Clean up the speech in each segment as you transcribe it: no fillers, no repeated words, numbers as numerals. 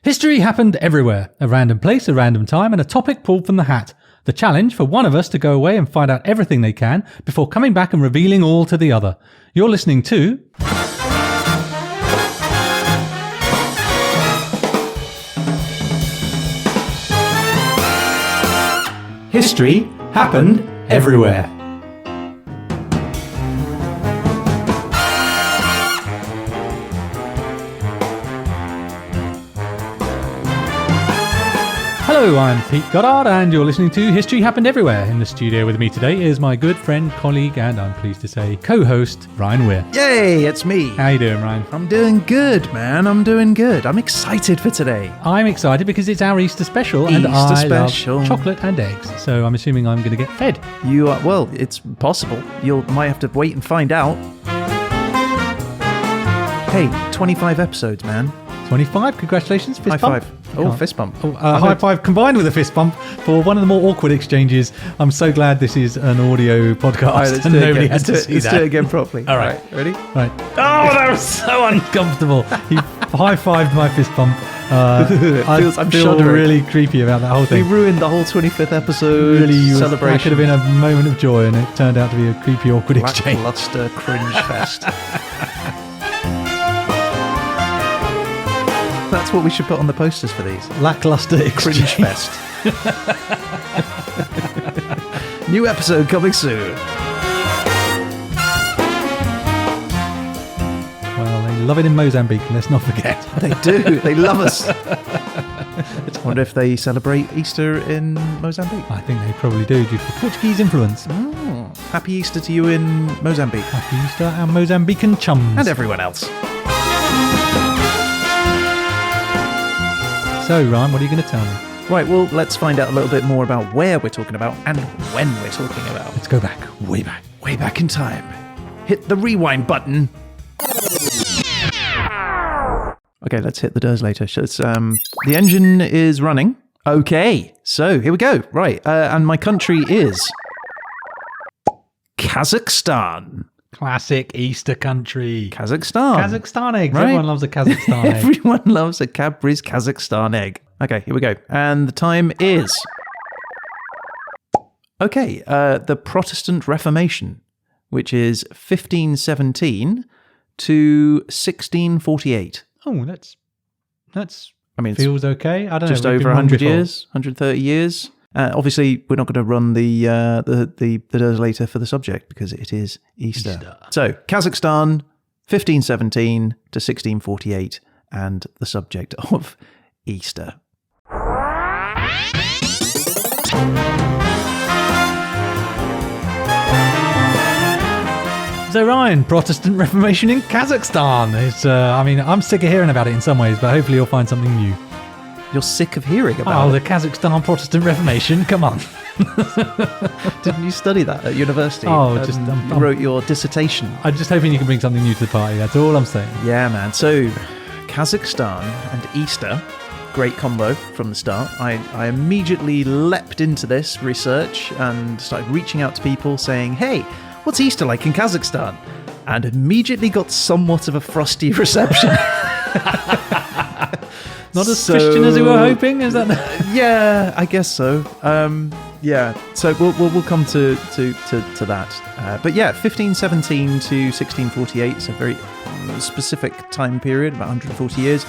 History happened everywhere. A random place, a random time, and a topic pulled from the hat. The challenge for one of us to go away and find out everything they can before coming back and revealing all to the other. You're listening to... History happened everywhere. Hello, I'm Pete Goddard, and you're listening to History Happened Everywhere. In the studio with me today is my good friend, colleague, and I'm pleased to say, co-host, Ryan Weir. Yay, it's me. How you doing, Ryan? I'm doing good, man. I'm doing good. I'm excited for today. I'm excited because it's our Easter special, and I love chocolate and eggs, so I'm assuming I'm going to get fed. You are, well, it's possible. You might have to wait and find out. Hey, 25 episodes, man. 25, congratulations, fist High bump. five. Oh, fist bump. High five combined with a fist bump for one of the more awkward exchanges. I'm so glad this is an audio podcast and nobody has to see that. Let's do it again properly. All right. Ready? Right. Oh, that was so uncomfortable. He high-fived my fist bump. I'm feel really creepy about that whole thing. We ruined the whole 25th episode celebration. That could have been a moment of joy, and it turned out to be a creepy, awkward exchange. Lacklustre cringe-fest. That's what we should put on the posters for these. Lacklustre cringe-fest. New episode coming soon. Well, they love it in Mozambique, let's not forget. They do. They love us. I wonder if they celebrate Easter in Mozambique. I think they probably do, due to Portuguese influence. Oh, happy Easter to you in Mozambique. Happy Easter, our Mozambican chums. And everyone else. So, Ryan, what are you going to tell me? Right, well, let's find out a little bit more about where we're talking about and when we're talking about. Let's go back, way back in time. Hit the rewind button. Okay, let's hit the doors later. So it's, the engine is running. Okay, so here we go. Right, and my country is Kazakhstan. Classic Easter country. Kazakhstan eggs. Right? Everyone loves a Kazakhstan egg. Everyone loves a Cadbury's Kazakhstan egg. Okay, here we go. And the time is... Okay, the Protestant Reformation, which is 1517 to 1648. Oh, that's feels okay. I don't know. Just over 100 years, 130 years. Obviously, we're not going to run the days later for the subject because it is Easter. So, Kazakhstan, 1517 to 1648, and the subject of Easter. So, Ryan, Protestant Reformation in Kazakhstan. It's, I'm sick of hearing about it in some ways, but hopefully you'll find something new. You're sick of hearing about it. The Kazakhstan Protestant Reformation. Come on. Didn't you study that at university? You wrote your dissertation. I'm just hoping you can bring something new to the party. That's all I'm saying. Yeah, man. So, Kazakhstan and Easter, great combo from the start. I immediately leapt into this research and started reaching out to people saying, hey, what's Easter like in Kazakhstan? And immediately got somewhat of a frosty reception. Not as Christian as we were hoping, is that? Yeah, I guess so. Yeah, so we'll come to that. But yeah, 1517 to 1648 is a very specific time period, about 140 years,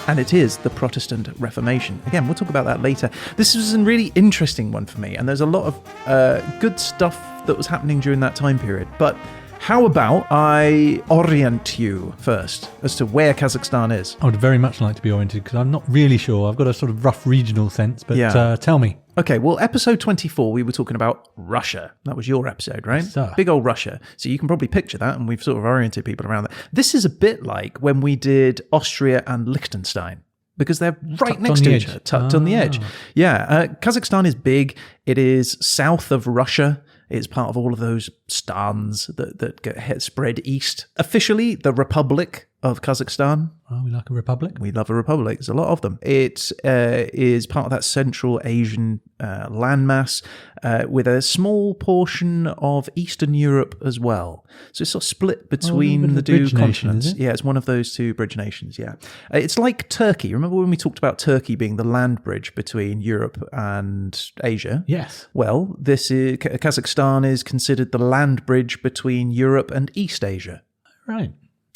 and it is the Protestant Reformation. Again, we'll talk about that later. This was a really interesting one for me, and there's a lot of good stuff that was happening during that time period. But how about I orient you first as to where Kazakhstan is? I would very much like to be oriented because I'm not really sure. I've got a sort of rough regional sense, but tell me. Okay, well, episode 24, we were talking about Russia. That was your episode, right? Big old Russia. So you can probably picture that, and we've sort of oriented people around that. This is a bit like when we did Austria and Liechtenstein, because they're right next to each other, tucked on the edge. Yeah, Kazakhstan is big. It is south of Russia. It's part of all of those stans that get spread east. Officially, the Republic of Kazakhstan. Oh, we like a republic. We love a republic. There's a lot of them. It is part of that Central Asian landmass, with a small portion of Eastern Europe as well. So it's sort of split between the two continents. Yeah, it's one of those two bridge nations, yeah. It's like Turkey. Remember when we talked about Turkey being the land bridge between Europe and Asia? Yes. Well, Kazakhstan is considered the land bridge between Europe and East Asia. Right.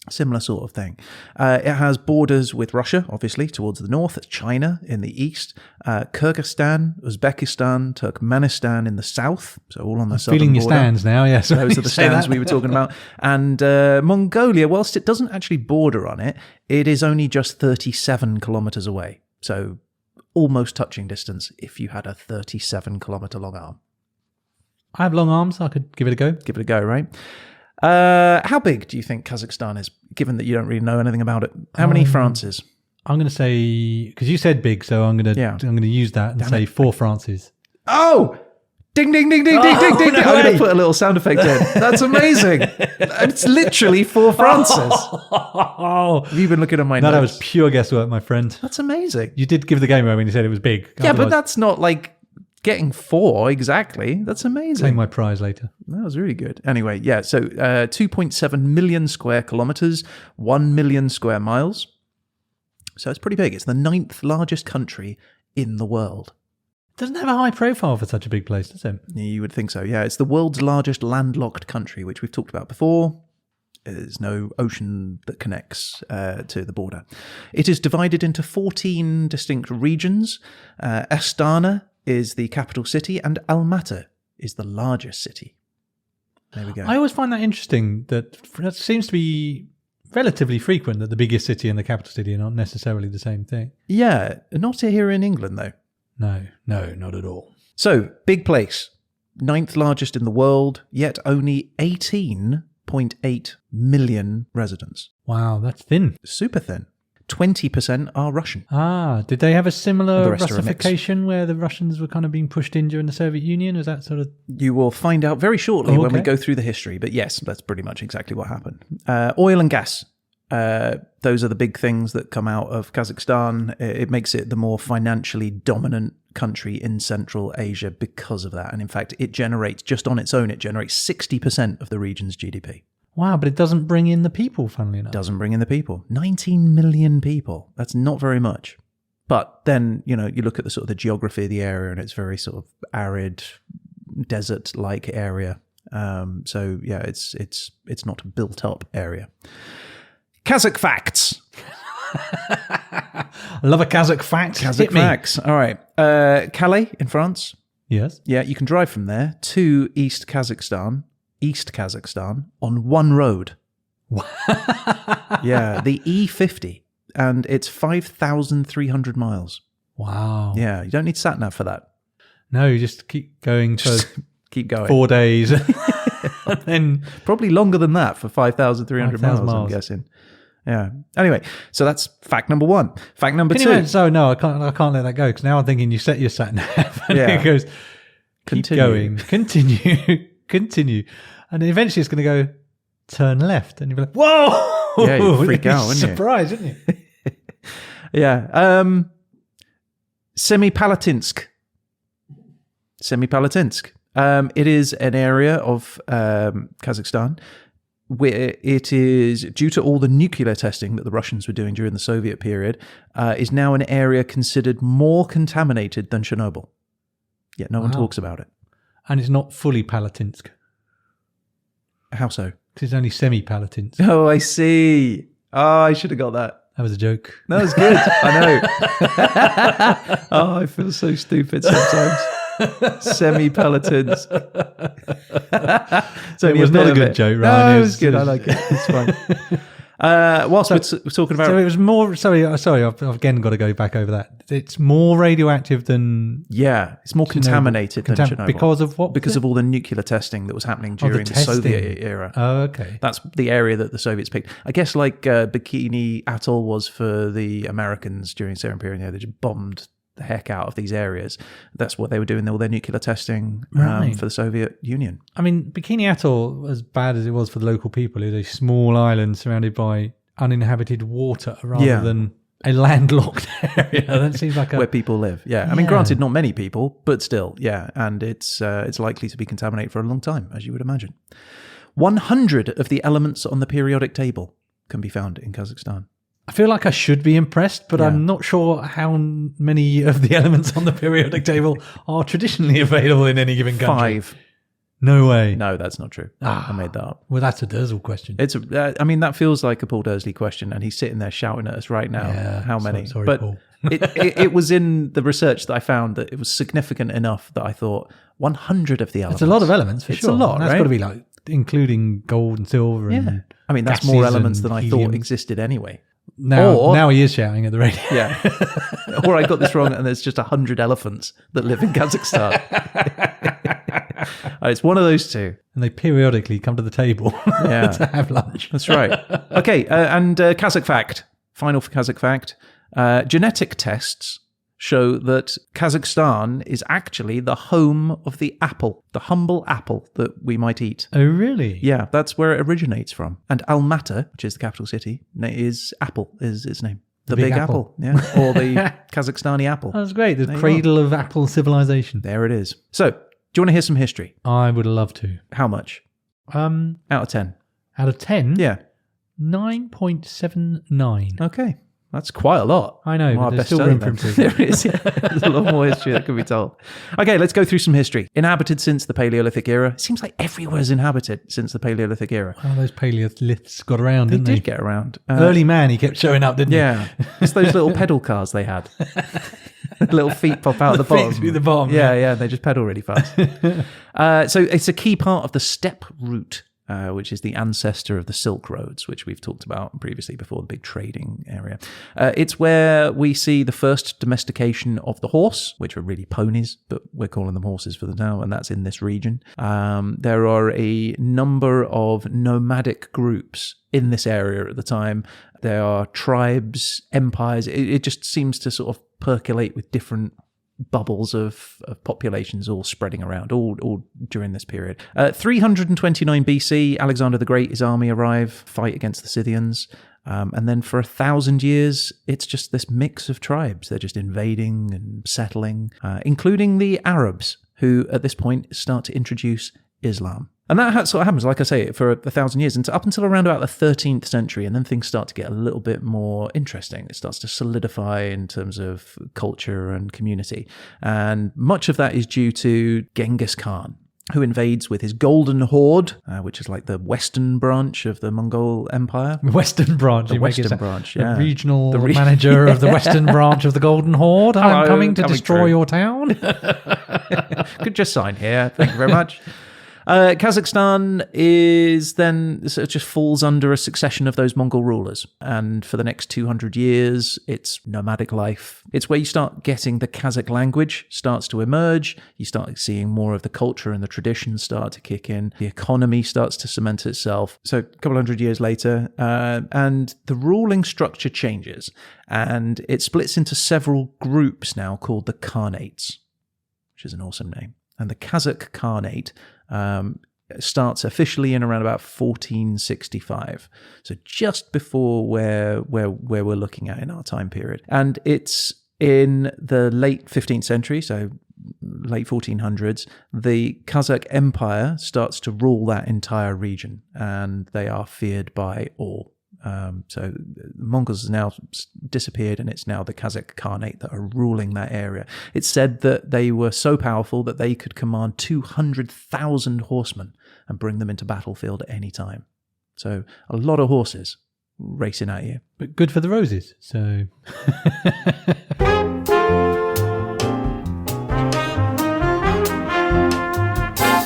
Similar sort of thing. It has borders with Russia, obviously, towards the north, China in the east, Kyrgyzstan, Uzbekistan, Turkmenistan in the south, so all on the southern feeling your border. stands now, yes. Those are the stands we were talking about. And Mongolia, whilst it doesn't actually border on it, it is only just 37 kilometers away. So almost touching distance if you had a 37-kilometer long arm. I have long arms. I could give it a go. Give it a go, right? How big do you think Kazakhstan is, given that you don't really know anything about it? How many Frances? I'm going to say, because you said big, so I'm going to use that and say 4 Frances. Oh! Ding, ding, ding, ding, ding, ding, ding. I'm going to put a little sound effect in. That's amazing. It's literally 4 Frances. Have you been looking at my notes? That was pure guesswork, my friend. That's amazing. You did give the game away when you said it was big. Yeah, but that's not like getting 4 exactly. That's amazing. Claim my prize later. That was really good. Anyway, yeah, so 2.7 million square kilometers, 1 million square miles. So it's pretty big. It's the 9th largest country in the world. Doesn't have a high profile for such a big place, does it? You would think so, yeah. It's the world's largest landlocked country, which we've talked about before. There's no ocean that connects to the border. It is divided into 14 distinct regions. Astana is the capital city, and Almaty is the largest city. There we go. I always find that interesting, that seems to be relatively frequent, that the biggest city and the capital city are not necessarily the same thing. Yeah, not here in England, though. No, not at all. So, big place. 9th largest in the world, yet only 18.8 million residents. Wow, that's thin. Super thin. 20% are Russian. Did they have a similar The rest are a mix. Russification where the Russians were kind of being pushed in during the Soviet Union? Was that sort of... You will find out very shortly when we go through the history. But yes, that's pretty much exactly what happened. Oil and gas. Those are the big things that come out of Kazakhstan. It makes it the more financially dominant country in Central Asia because of that. And in fact, it generates, just on its own, it generates 60% of the region's GDP. Wow, but it doesn't bring in the people, funnily enough. Doesn't bring in the people. 19 million people. That's not very much. But then, you look at the sort of the geography of the area, and it's very sort of arid, desert-like area. So yeah, it's not a built-up area. Kazakh facts. I love a Kazakh fact. Kazakh facts. All right. Calais in France. Yes. Yeah, you can drive from there to East Kazakhstan on one road. Yeah, the E50, and it's 5,300 miles. Wow. Yeah, you don't need sat-nav for that. No, you just keep going for keep going. 4 days. And then probably longer than that for 5,300 miles, miles, I'm guessing. Yeah. Anyway, so that's fact number 1. Fact number 2. No, I can't let that go, because now I'm thinking you set your sat-nav and it goes, keep going, continue. And eventually it's going to go, turn left. And you'll be like, whoa! Yeah, you freak out, wouldn't you? Surprise, wouldn't you? Yeah. Semipalatinsk. It is an area of Kazakhstan where it is, due to all the nuclear testing that the Russians were doing during the Soviet period, is now an area considered more contaminated than Chernobyl. Yet no one talks about it. And it's not fully Palatinsk. How so? Because it's only semi-Palatinsk. Oh, I see. Oh, I should have got that. That was a joke. That was good. I know. Oh, I feel so stupid sometimes. Semi-Palatins. So it was not a good joke, Ryan. No, it was good. I like it. It's fine. Whilst we're talking about... So it was more... Sorry, I've again got to go back over that. It's more radioactive than... Yeah, it's more contaminated than Chernobyl. Because of what? Because of all the nuclear testing that was happening during the Soviet era. Oh, okay. That's the area that the Soviets picked. I guess like Bikini Atoll was for the Americans during the Soviet period. They just bombed the heck out of these areas. That's what they were doing, all their nuclear testing for the Soviet Union. I mean, Bikini Atoll, as bad as it was for the local people, is a small island surrounded by uninhabited water rather than a landlocked area. That seems like where people live. Yeah. I mean, granted, not many people, but still, yeah. And it's likely to be contaminated for a long time, as you would imagine. 100 of the elements on the periodic table can be found in Kazakhstan. I feel like I should be impressed, but I'm not sure how many of the elements on the periodic table are traditionally available in any given country. 5. No way. No, that's not true. I made that up. Well, that's a Durzel question. I mean, that feels like a Paul Dursley question, and he's sitting there shouting at us right now. Yeah, how many? Sorry, but Paul. it was in the research that I found that it was significant enough that I thought 100 of the elements. It's a lot of elements, for sure. It's a lot, and that's right? got to be like including gold and silver. Yeah. And I mean, that's gases more elements and than I helium. thought existed anyway. Now he is shouting at the radio. Yeah. Or I got this wrong, and there's just 100 elephants that live in Kazakhstan. It's one of those two. And they periodically come to the table to have lunch. That's right. Okay, and Kazakh fact. Final for Kazakh fact. Genetic tests show that Kazakhstan is actually the home of the apple, the humble apple that we might eat. Oh, really? Yeah, that's where it originates from. And Almaty, which is the capital city, is Apple is its name. The big apple. Yeah. Or the Kazakhstani apple. That's great. The cradle of apple civilization. There it is. So, do you want to hear some history? I would love to. How much? Out of 10. Out of 10? Yeah. 9.79. Okay. That's quite a lot. I know, but there's still room for improvement. There is. Yeah. There's a lot more history that can be told. Okay, let's go through some history. Inhabited since the Paleolithic era. It seems like everywhere's inhabited since the Paleolithic era. Oh, those Paleoliths got around, didn't they? They did get around. Early man, he kept showing up, didn't he? Yeah. It's those little pedal cars they had. Little feet pop out the bottom. Feet through the bottom. Yeah, they just pedal really fast. So it's a key part of the steppe route, which is the ancestor of the Silk Roads, which we've talked about previously before, the big trading area. It's where we see the first domestication of the horse, which were really ponies, but we're calling them horses for the now, and that's in this region. There are a number of nomadic groups in this area at the time. There are tribes, empires. It just seems to sort of percolate with different bubbles of populations all spreading around, all during this period. 329 BC, Alexander the Great, his army arrive, fight against the Scythians. And then for 1,000 years, it's just this mix of tribes. They're just invading and settling, including the Arabs, who at this point start to introduce Islam. And that sort of happens, like I say, for 1,000 years, and up until around about the 13th century, and then things start to get a little bit more interesting. It starts to solidify in terms of culture and community. And much of that is due to Genghis Khan, who invades with his Golden Horde, which is like the western branch of the Mongol Empire. Western branch. The western branch, yeah. The regional manager of the western branch of the Golden Horde. I'm coming to destroy your town. Could just sign here. Thank you very much. Kazakhstan is then sort of just falls under a succession of those Mongol rulers. And for the next 200 years, it's nomadic life. It's where you start getting the Kazakh language starts to emerge. You start seeing more of the culture and the traditions start to kick in. The economy starts to cement itself. So a couple hundred years later, and the ruling structure changes. And it splits into several groups now called the Khanates, which is an awesome name. And the Kazakh Khanate starts officially in around about 1465, so just before where we're looking at in our time period. And it's in the late 15th century, so late 1400s, the Kazakh Empire starts to rule that entire region, and they are feared by all. So the Mongols have now disappeared, and it's now the Kazakh Khanate that are ruling that area. It's said that they were so powerful that they could command 200,000 horsemen and bring them into battlefield at any time. So a lot of horses racing at you. But good for the roses, so...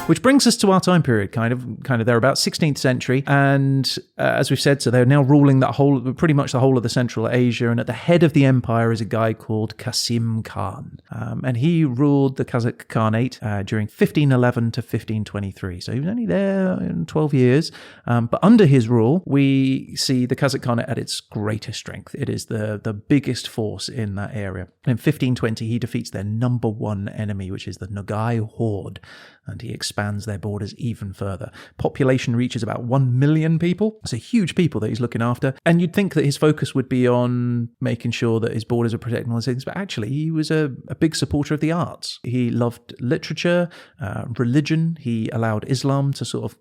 Which brings us to our time period, kind of there, about 16th century. And as we've said, so they're now ruling pretty much the whole of the Central Asia. And at the head of the empire is a guy called Qasim Khan. And he ruled the Kazakh Khanate during 1511 to 1523. So he was only there in 12 years. But under his rule, we see the Kazakh Khanate at its greatest strength. It is the biggest force in that area. In 1520, he defeats their number one enemy, which is the Nogai Horde. And he expands expands their borders even further. Population reaches about 1 million people. It's a huge people that he's looking after. And you'd think that his focus would be on making sure that his borders are protected and all those things, but actually he was a big supporter of the arts. He loved literature, religion. He allowed Islam to sort of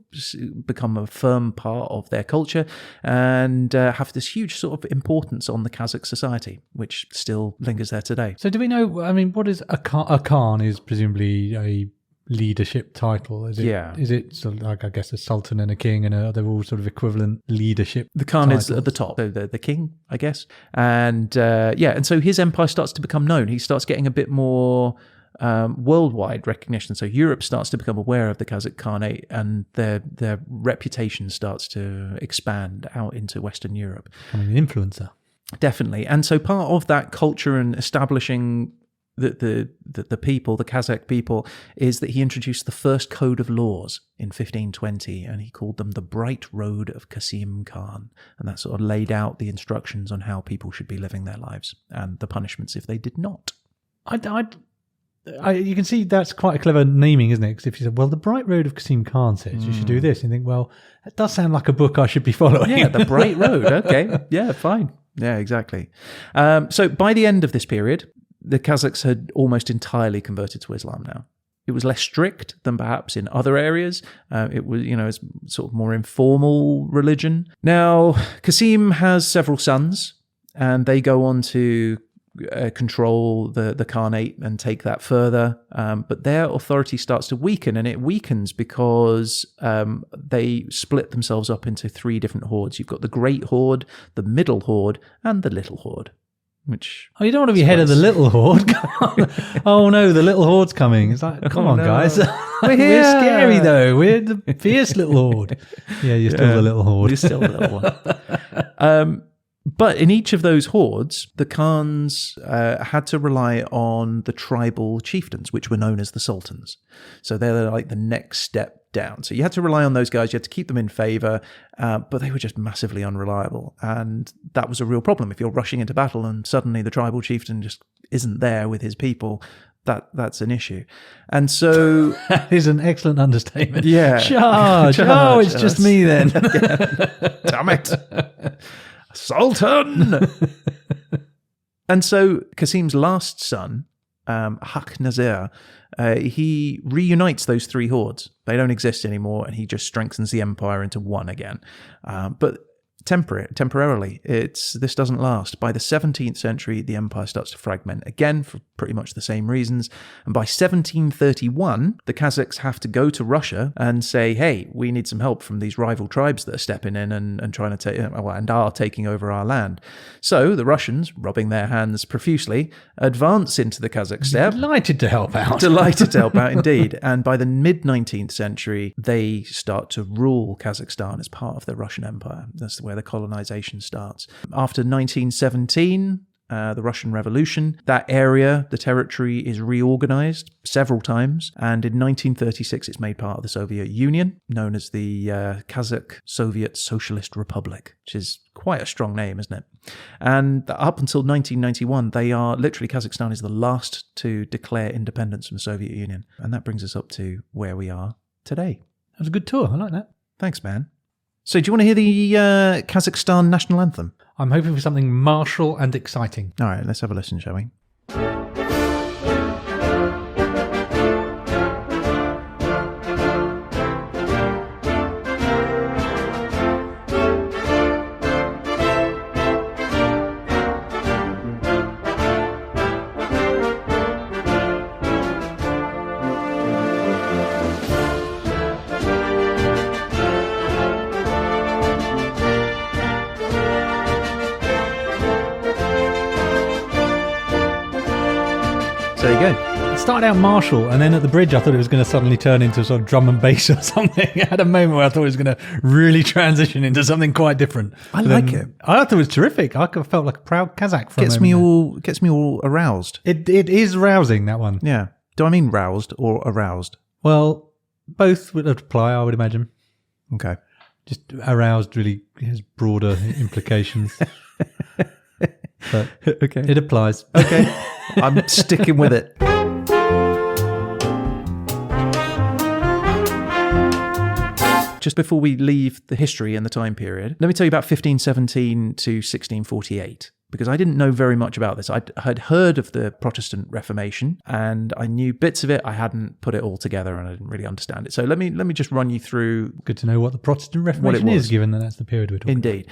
become a firm part of their culture and have this huge sort of importance on the Kazakh society, which still lingers there today. So do we know, I mean, what is a Khan is presumably a leadership title, is it? Yeah. Is it sort of like, I guess, a sultan and a king, and they're all sort of equivalent leadership? The Khan titles? is at the top, so the king, I guess. And and so his empire starts to become known. He starts getting a bit more worldwide recognition. So Europe starts to become aware of the Kazakh Khanate, and their reputation starts to expand out into Western Europe. Becoming an influencer. Definitely. And so part of that culture and establishing the people, the Kazakh people, is that he introduced the first code of laws in 1520, and he called them the Bright Road of Kasim Khan. And that sort of laid out the instructions on how people should be living their lives and the punishments if they did not. You can see that's quite a clever naming, isn't it? Because if you said, well, the Bright Road of Kasim Khan says you should do this, and you think, well, that does sound like a book I should be following. Yeah, the Bright Road. Okay. Yeah, fine. Yeah, exactly. So by the end of this period, the Kazakhs had almost entirely converted to Islam now. It was less strict than perhaps in other areas. It was, it's sort of more informal religion. Now, Kasim has several sons, and they go on to control the Khanate and take that further. But their authority starts to weaken, and it weakens because they split themselves up into 3 different hordes. You've got the Great Horde, the Middle Horde, and the Little Horde. You don't want to be head of the Little Horde. Oh no, the Little Horde's coming. It's like, come on, guys. We're scary though. We're the fierce Little Horde. Yeah, you're still the Little Horde. You're still the Little one. But in each of those hordes, the Khans had to rely on the tribal chieftains, which were known as the sultans. So they're like the next step down. So you had to rely on those guys. You had to keep them in favor, but they were just massively unreliable. And that was a real problem. If you're rushing into battle and suddenly the tribal chieftain just isn't there with his people, that's an issue. And so that is an excellent understatement. Yeah. Charge. Oh, it's just me then. Damn it. Sultan! And so Kasim's last son, Haq Nazir, he reunites those 3 hordes. They don't exist anymore, and he just strengthens the empire into one again. But temporarily, this doesn't last. By the 17th century, the empire starts to fragment again for pretty much the same reasons. And by 1731, the Kazakhs have to go to Russia and say, hey, we need some help from these rival tribes that are stepping in and trying to take, and are taking over our land. So the Russians, rubbing their hands profusely, advance into the Kazakh steppe. Delighted to help out. Delighted to help out, indeed. And by the mid-19th century, they start to rule Kazakhstan as part of the Russian Empire. That's where the colonization starts. After 1917, the Russian Revolution, that area, the territory, is reorganized several times. And in 1936, it's made part of the Soviet Union, known as the Kazakh Soviet Socialist Republic, which is quite a strong name, isn't it? And up until 1991, Kazakhstan is the last to declare independence from the Soviet Union. And that brings us up to where we are today. That was a good tour. I like that. Thanks, man. So do you want to hear the Kazakhstan national anthem? I'm hoping for something martial and exciting. All right, let's have a listen, shall we? There you go. It started out martial, and then at the bridge I thought it was going to suddenly turn into sort of drum and bass or something. I had a moment where I thought it was going to really transition into something quite different. I like it. I thought it was terrific. I felt like a proud Kazakh for Gets me all aroused. It is rousing, that one. Yeah. Do I mean roused or aroused? Well, both would apply, I would imagine. Okay. Just aroused really has broader implications. But okay. It applies. Okay. I'm sticking with it. back just before we leave the history and the time period. Let me tell you about 1517 to 1648. Because I didn't know very much about this. I had heard of the Protestant Reformation and I knew bits of it. I hadn't put it all together and I didn't really understand it. So let me just run you through. Good to know what the Protestant Reformation is, given that that's the period we're talking about. Indeed.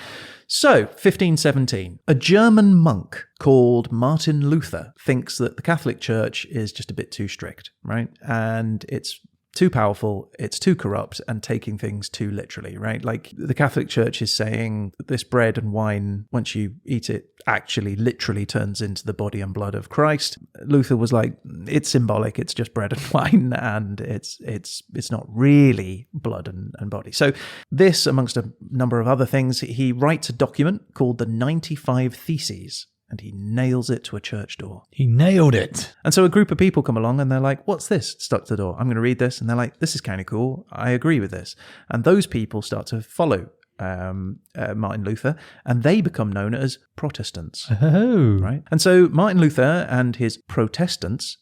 So, 1517, a German monk called Martin Luther thinks that the Catholic Church is just a bit too strict, right? And it's too powerful, it's too corrupt, and taking things too literally, right? Like the Catholic Church is saying this bread and wine, once you eat it, actually literally turns into the body and blood of Christ. Luther was like, it's symbolic, it's just bread and wine, and it's not really blood and body. So this, amongst a number of other things, he writes a document called the 95 Theses, and he nails it to a church door. He nailed it. And so a group of people come along and they're like, what's this? Stuck to the door. I'm going to read this. And they're like, this is kind of cool. I agree with this. And those people start to follow Martin Luther, and they become known as Protestants. Oh. Right? And so Martin Luther and his Protestants,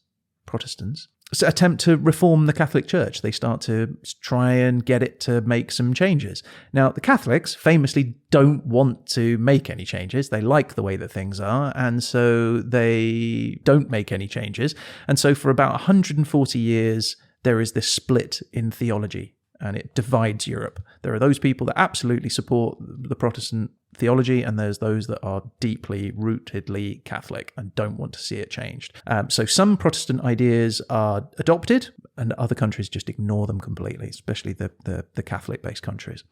attempt to reform the Catholic Church. They start to try and get it to make some changes. Now, the Catholics famously don't want to make any changes. They like the way that things are, and so they don't make any changes. And so for about 140 years, there is this split in theology, and it divides Europe. There are those people that absolutely support the Protestant theology, and there's those that are deeply rootedly Catholic and don't want to see it changed. So some Protestant ideas are adopted, and other countries just ignore them completely, especially the Catholic-based countries.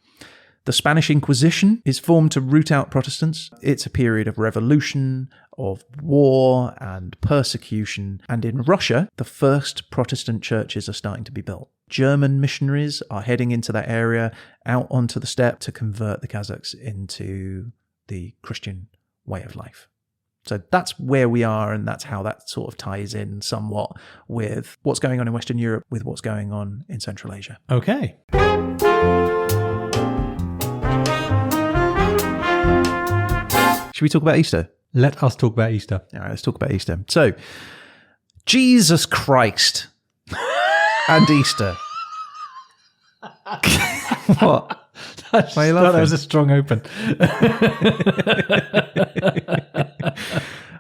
The Spanish Inquisition is formed to root out Protestants. It's a period of revolution, of war and persecution. And in Russia, the first Protestant churches are starting to be built. German missionaries are heading into that area, out onto the steppe to convert the Kazakhs into the Christian way of life. So that's where we are, and that's how that sort of ties in somewhat with what's going on in Western Europe, with what's going on in Central Asia. Okay. Should we talk about Easter? Let us talk about Easter. All right, let's talk about Easter. So, Jesus Christ and Easter. What? That was a strong open.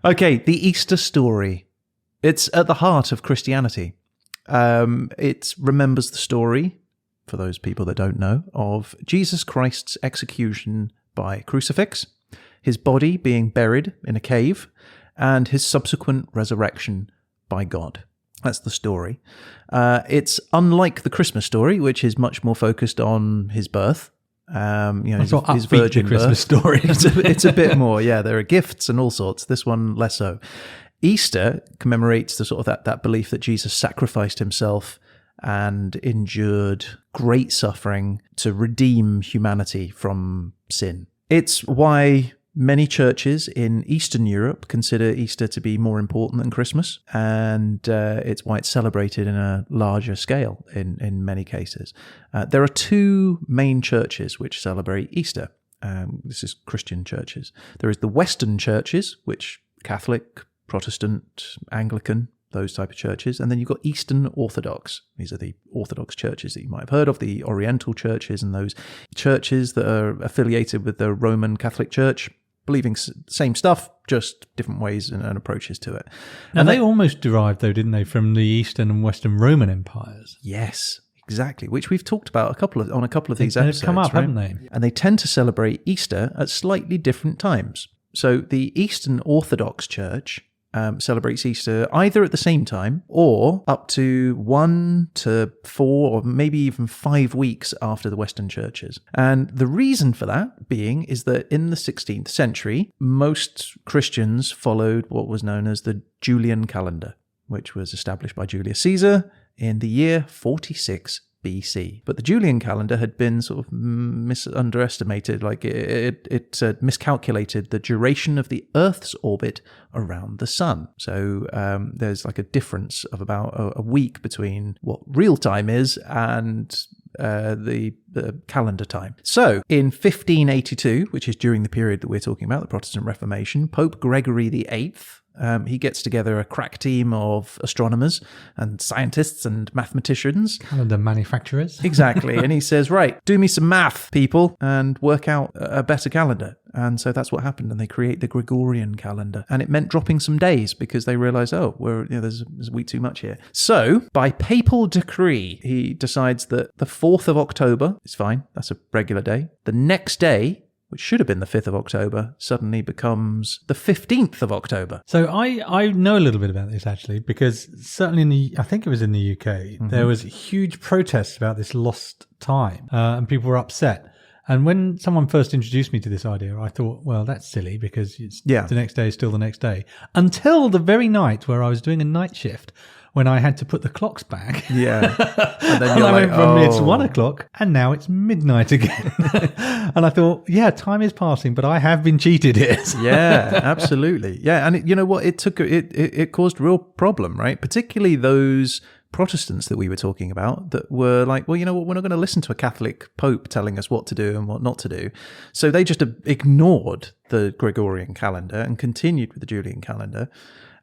Okay, the Easter story. It's at the heart of Christianity. It remembers the story, for those people that don't know, of Jesus Christ's execution by crucifix, his body being buried in a cave, and his subsequent resurrection by God. That's the story. It's unlike the Christmas story, which is much more focused on his birth. His virgin Christmas story. It's a bit more, yeah. There are gifts and all sorts. This one less so. Easter commemorates the sort of that belief that Jesus sacrificed himself and endured great suffering to redeem humanity from sin. It's why many churches in Eastern Europe consider Easter to be more important than Christmas, and it's why it's celebrated in a larger scale in many cases. There are two main churches which celebrate Easter. This is Christian churches. There is the Western churches, which Catholic, Protestant, Anglican, those type of churches. And then you've got Eastern Orthodox. These are the Orthodox churches that you might have heard of, the Oriental churches, and those churches that are affiliated with the Roman Catholic Church, believing same stuff, just different ways and approaches to it. And they almost derived, though, didn't they, from the Eastern and Western Roman empires? Yes, exactly, which we've talked about on a couple of these episodes. They've come up, right? haven't they? And they tend to celebrate Easter at slightly different times. So the Eastern Orthodox Church celebrates Easter either at the same time or up to 1 to 4 or maybe even 5 weeks after the Western churches. And the reason for that being is that in the 16th century, most Christians followed what was known as the Julian calendar, which was established by Julius Caesar in the year 46 BC. But the Julian calendar had been sort of underestimated, like it miscalculated the duration of the Earth's orbit around the sun. So there's like a difference of about a week between what real time is and the calendar time. So in 1582, which is during the period that we're talking about, the Protestant Reformation, Pope Gregory VIII he gets together a crack team of astronomers and scientists and mathematicians. Calendar manufacturers. Exactly. And he says, right, do me some math, people, and work out a better calendar. And so that's what happened. And they create the Gregorian calendar. And it meant dropping some days because they realized, there's a week too much here. So by papal decree, he decides that the 4th of October is fine. That's a regular day. The next day, which should have been the 5th of October, suddenly becomes the 15th of October. So I know a little bit about this, actually, because certainly I think it was in the UK, there was huge protests about this lost time, and people were upset. And when someone first introduced me to this idea, I thought, well, that's silly because the next day is still the next day. Until the very night where I was doing a night shift, when I had to put the clocks back. Yeah. And then I went from it's 1 o'clock and now it's midnight again. And I thought, yeah, time is passing, but I have been cheated here. Yeah, absolutely. Yeah. And you know what? It caused real problem, right? Particularly those Protestants that we were talking about that were like, well, you know what? We're not going to listen to a Catholic Pope telling us what to do and what not to do. So they just ignored the Gregorian calendar and continued with the Julian calendar.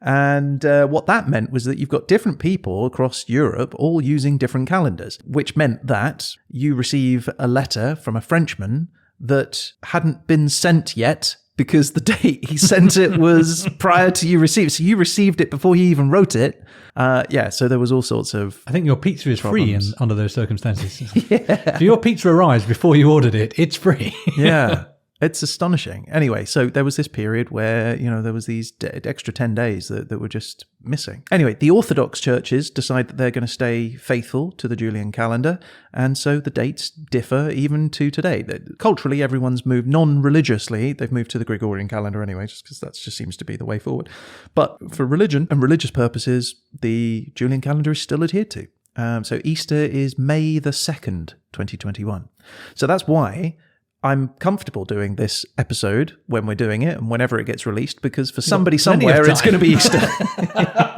And what that meant was that you've got different people across Europe all using different calendars, which meant that you receive a letter from a Frenchman that hadn't been sent yet because the date he sent it was prior to you receiving it. So you received it before he even wrote it. So there was all sorts of I think your pizza is problems. free under those circumstances. If your pizza arrives before you ordered it, it's free. Yeah. It's astonishing. Anyway, so there was this period where, there was these extra 10 days that were just missing. Anyway, the Orthodox churches decide that they're going to stay faithful to the Julian calendar. And so the dates differ even to today. Culturally, everyone's moved non-religiously. They've moved to the Gregorian calendar anyway, just because that just seems to be the way forward. But for religion and religious purposes, the Julian calendar is still adhered to. So Easter is May the 2nd, 2021. So that's why I'm comfortable doing this episode when we're doing it and whenever it gets released, because for somebody somewhere, it's going to be Easter.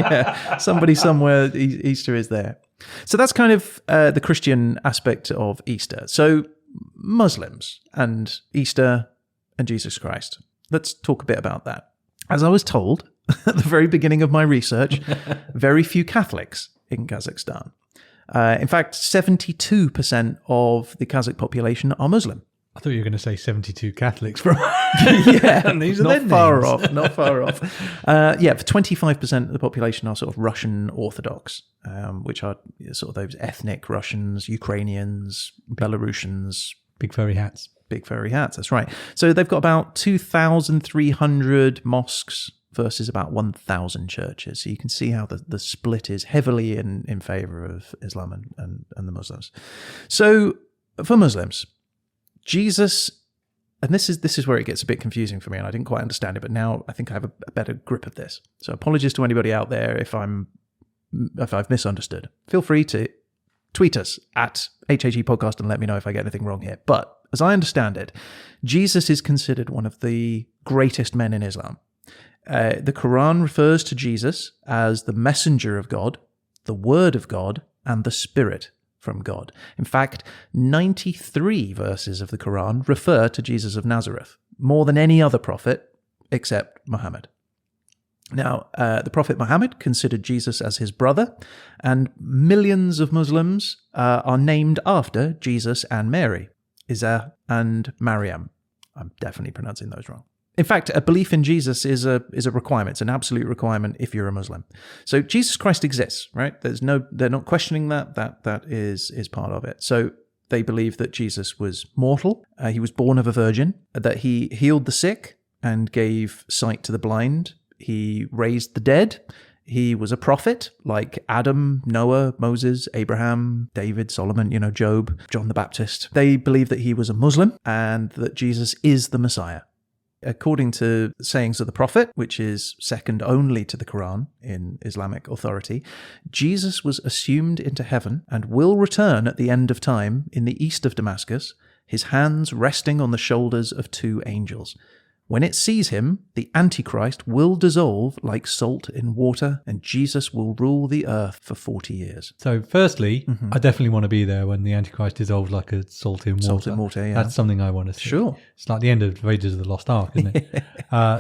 Yeah, somebody somewhere, Easter is there. So that's kind of the Christian aspect of Easter. So Muslims and Easter and Jesus Christ. Let's talk a bit about that. As I was told at the very beginning of my research, very few Catholics in Kazakhstan. In fact, 72% of the Kazakh population are Muslim. I thought you were going to say 72 Catholics from yeah, and these are not their far names. off, not far off. For 25% of the population are sort of Russian Orthodox, which are sort of those ethnic Russians, Ukrainians, Belarusians. Big furry hats. Big furry hats, that's right. So they've got about 2,300 mosques versus about 1,000 churches. So you can see how the split is heavily in favor of Islam and the Muslims. So for Muslims, Jesus, and this is where it gets a bit confusing for me, and I didn't quite understand it, but now I think I have a better grip of this. So apologies to anybody out there if I've misunderstood. Feel free to tweet us at hhepodcast and let me know if I get anything wrong here. But as I understand it, Jesus is considered one of the greatest men in Islam. The Quran refers to Jesus as the messenger of God, the word of God, and the spirit from God. In fact, 93 verses of the Quran refer to Jesus of Nazareth, more than any other prophet except Muhammad. Now, the Prophet Muhammad considered Jesus as his brother, and millions of Muslims are named after Jesus and Mary, Isa and Maryam. I'm definitely pronouncing those wrong. In fact, a belief in Jesus is a requirement. It's an absolute requirement if you're a Muslim. So Jesus Christ exists, right? They're not questioning that. That is part of it. So they believe that Jesus was mortal. He was born of a virgin, that he healed the sick and gave sight to the blind. He raised the dead. He was a prophet like Adam, Noah, Moses, Abraham, David, Solomon, Job, John the Baptist. They believe that he was a Muslim and that Jesus is the Messiah. According to sayings of the Prophet, which is second only to the Quran in Islamic authority, Jesus was assumed into heaven and will return at the end of time in the east of Damascus, his hands resting on the shoulders of two angels. When it sees him, the Antichrist will dissolve like salt in water, and Jesus will rule the earth for 40 years. So, firstly, I definitely want to be there when the Antichrist dissolves like a salt in water. Salt in water, yeah. That's something I want to see. Sure. It's like the end of Raiders of the Lost Ark, isn't it?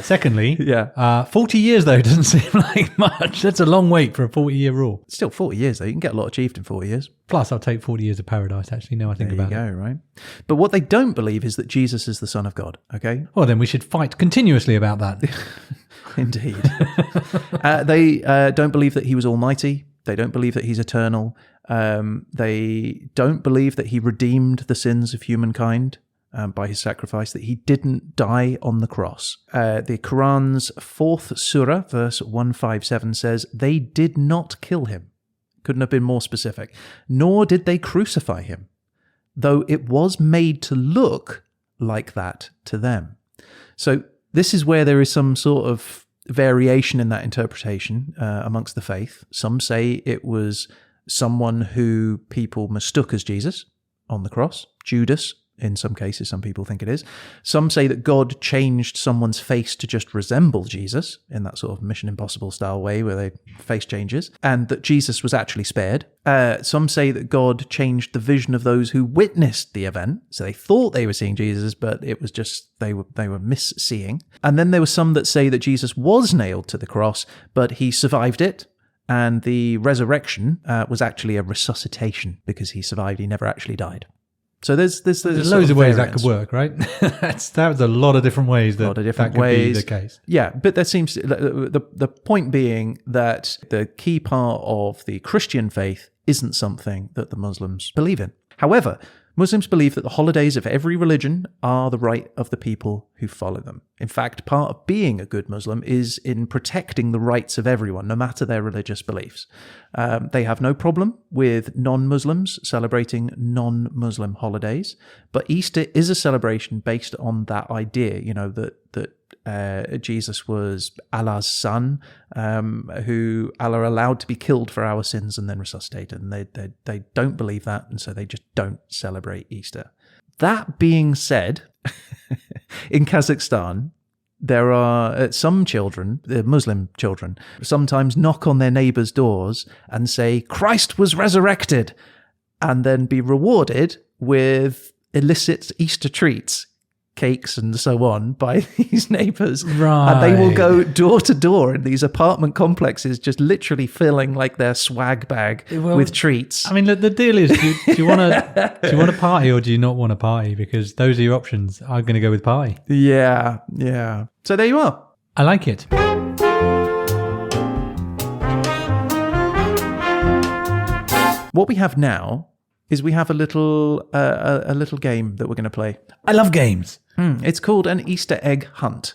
Secondly, Yeah. 40 years, though, doesn't seem like much. That's a long wait for a 40-year rule. Still 40 years, though. You can get a lot achieved in 40 years. Plus, I'll take 40 years of paradise, actually, now I think about it. There you go, right? But what they don't believe is that Jesus is the Son of God, okay? Well, then we should fight continuously about that. Indeed. They don't believe that he was almighty. They don't believe that he's eternal. They don't believe that he redeemed the sins of humankind by his sacrifice, that he didn't die on the cross. The Quran's 4th surah, verse 157 says, they did not kill him. Couldn't have been more specific. Nor did they crucify him, though it was made to look like that to them. So this is where there is some sort of variation in that interpretation amongst the faith. Some say it was someone who people mistook as Jesus on the cross, Judas. In some cases, some people think it is. Some say that God changed someone's face to just resemble Jesus in that sort of Mission Impossible style way where they face changes, and that Jesus was actually spared. Some say that God changed the vision of those who witnessed the event. So they thought they were seeing Jesus, but it was just they were mis-seeing. And then there were some that say that Jesus was nailed to the cross, but he survived it. And the resurrection was actually a resuscitation because he survived. He never actually died. So there's loads of ways that could work, right? That's a lot of different ways that could be the case. Yeah, but that seems the point being that the key part of the Christian faith isn't something that the Muslims believe in. However, Muslims believe that the holidays of every religion are the right of the people who follow them. In fact, part of being a good Muslim is in protecting the rights of everyone, no matter their religious beliefs. They have no problem with non-Muslims celebrating non-Muslim holidays, but Easter is a celebration based on that idea, that Jesus was Allah's son, who Allah allowed to be killed for our sins and then resuscitated. And they don't believe that, and so they just don't celebrate Easter. That being said, in Kazakhstan, there are some children, Muslim children, sometimes knock on their neighbors' doors and say, Christ was resurrected, and then be rewarded with illicit Easter treats, cakes and so on, by these neighbors. Right. And they will go door to door in these apartment complexes, just literally filling like their swag bag with treats. I mean, the deal is, do you want to party or do you not want to party? Because those are your options. I'm going to go with party. Yeah. So there you are. I like it. What we have now is we have a little game that we're going to play. I love games. It's called an Easter egg hunt.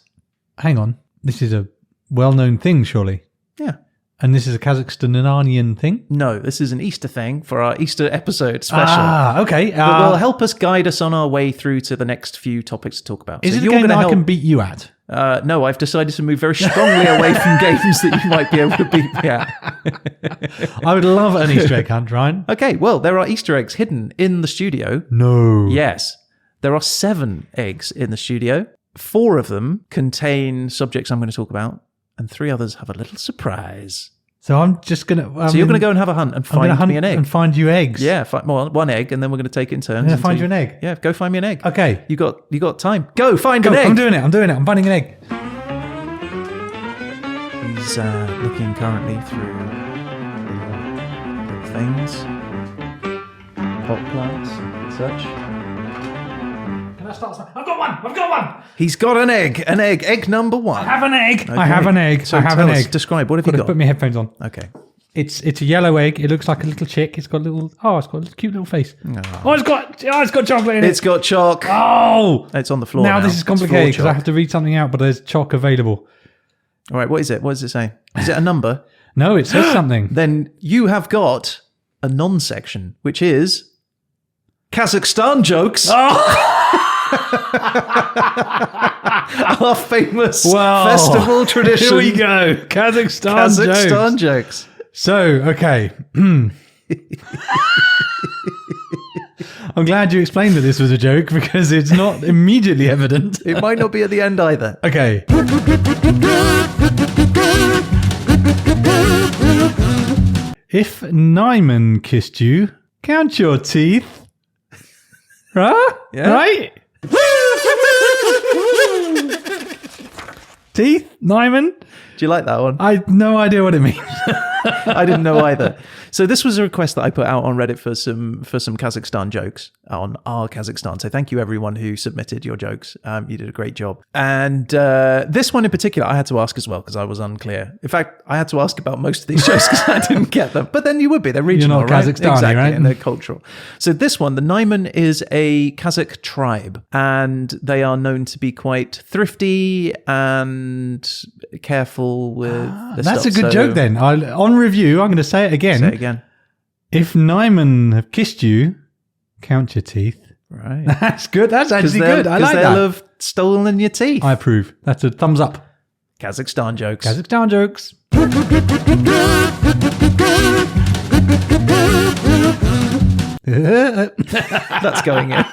Hang on. This is a well-known thing, surely. Yeah. And this is a Kazakhstanian thing? No, this is an Easter thing for our Easter episode special. Ah, okay. That will help us guide us on our way through to the next few topics to talk about. Is it a game that I can beat you at? No, I've decided to move very strongly away from games that you might be able to beat me at. I would love an Easter egg hunt, Ryan. Okay, well, there are Easter eggs hidden in the studio. No. Yes. There are 7 eggs in the studio. 4 of them contain subjects I'm going to talk about, and 3 others have a little surprise. So I'm just going to... So you're going to go and have a hunt and find me an egg. And find you eggs. Yeah, one egg, and then we're going to take it in turns. I'm going to find you an egg. Yeah, go find me an egg. Okay. You got time. Go find an egg. I'm doing it. I'm doing it. I'm finding an egg. He's looking currently through little things, pot plants, and such. Can I start something? I've got one. He's got an egg. Egg number 1. I have an egg. Okay. I have an egg. So I have an egg. Describe. What have you got? Put my headphones on. Okay. It's a yellow egg. It looks like a little chick. It's got a cute little face. Oh, it's got chocolate in it. It's got chalk. Oh, it's on the floor. Now this is complicated because I have to read something out, but there's chalk available. All right, what is it? What does it say? Is it a number? No, it says something. Then you have got a non-section, which is Kazakhstan jokes. Oh. Our famous festival tradition. Here we go. Kazakhstan jokes. So, okay. I'm glad you explained that this was a joke because it's not immediately evident. It might not be at the end either. Okay. If Nyman kissed you, count your teeth. Huh? Yeah. Right? Teeth? Nyman? Do you like that one? I have no idea what it means. I didn't know either. So this was a request that I put out on Reddit for some Kazakhstan jokes on our Kazakhstan. So thank you everyone who submitted your jokes. You did a great job. And this one in particular, I had to ask as well because I was unclear. In fact, I had to ask about most of these jokes because I didn't get them. But then you would be. They're regional, You're not right? Kazakhstani, exactly, right? And they're cultural. So this one, the Nyman is a Kazakh tribe, and they are known to be quite thrifty and careful with their That's stuff. a good joke then. On review, I'm going to say it again. Say it again. If Nyman have kissed you, count your teeth. Right. That's good. That's actually good. I like they'll that. have stolen your teeth. I approve. That's a thumbs up. Kazakhstan jokes. Kazakhstan jokes. That's going in.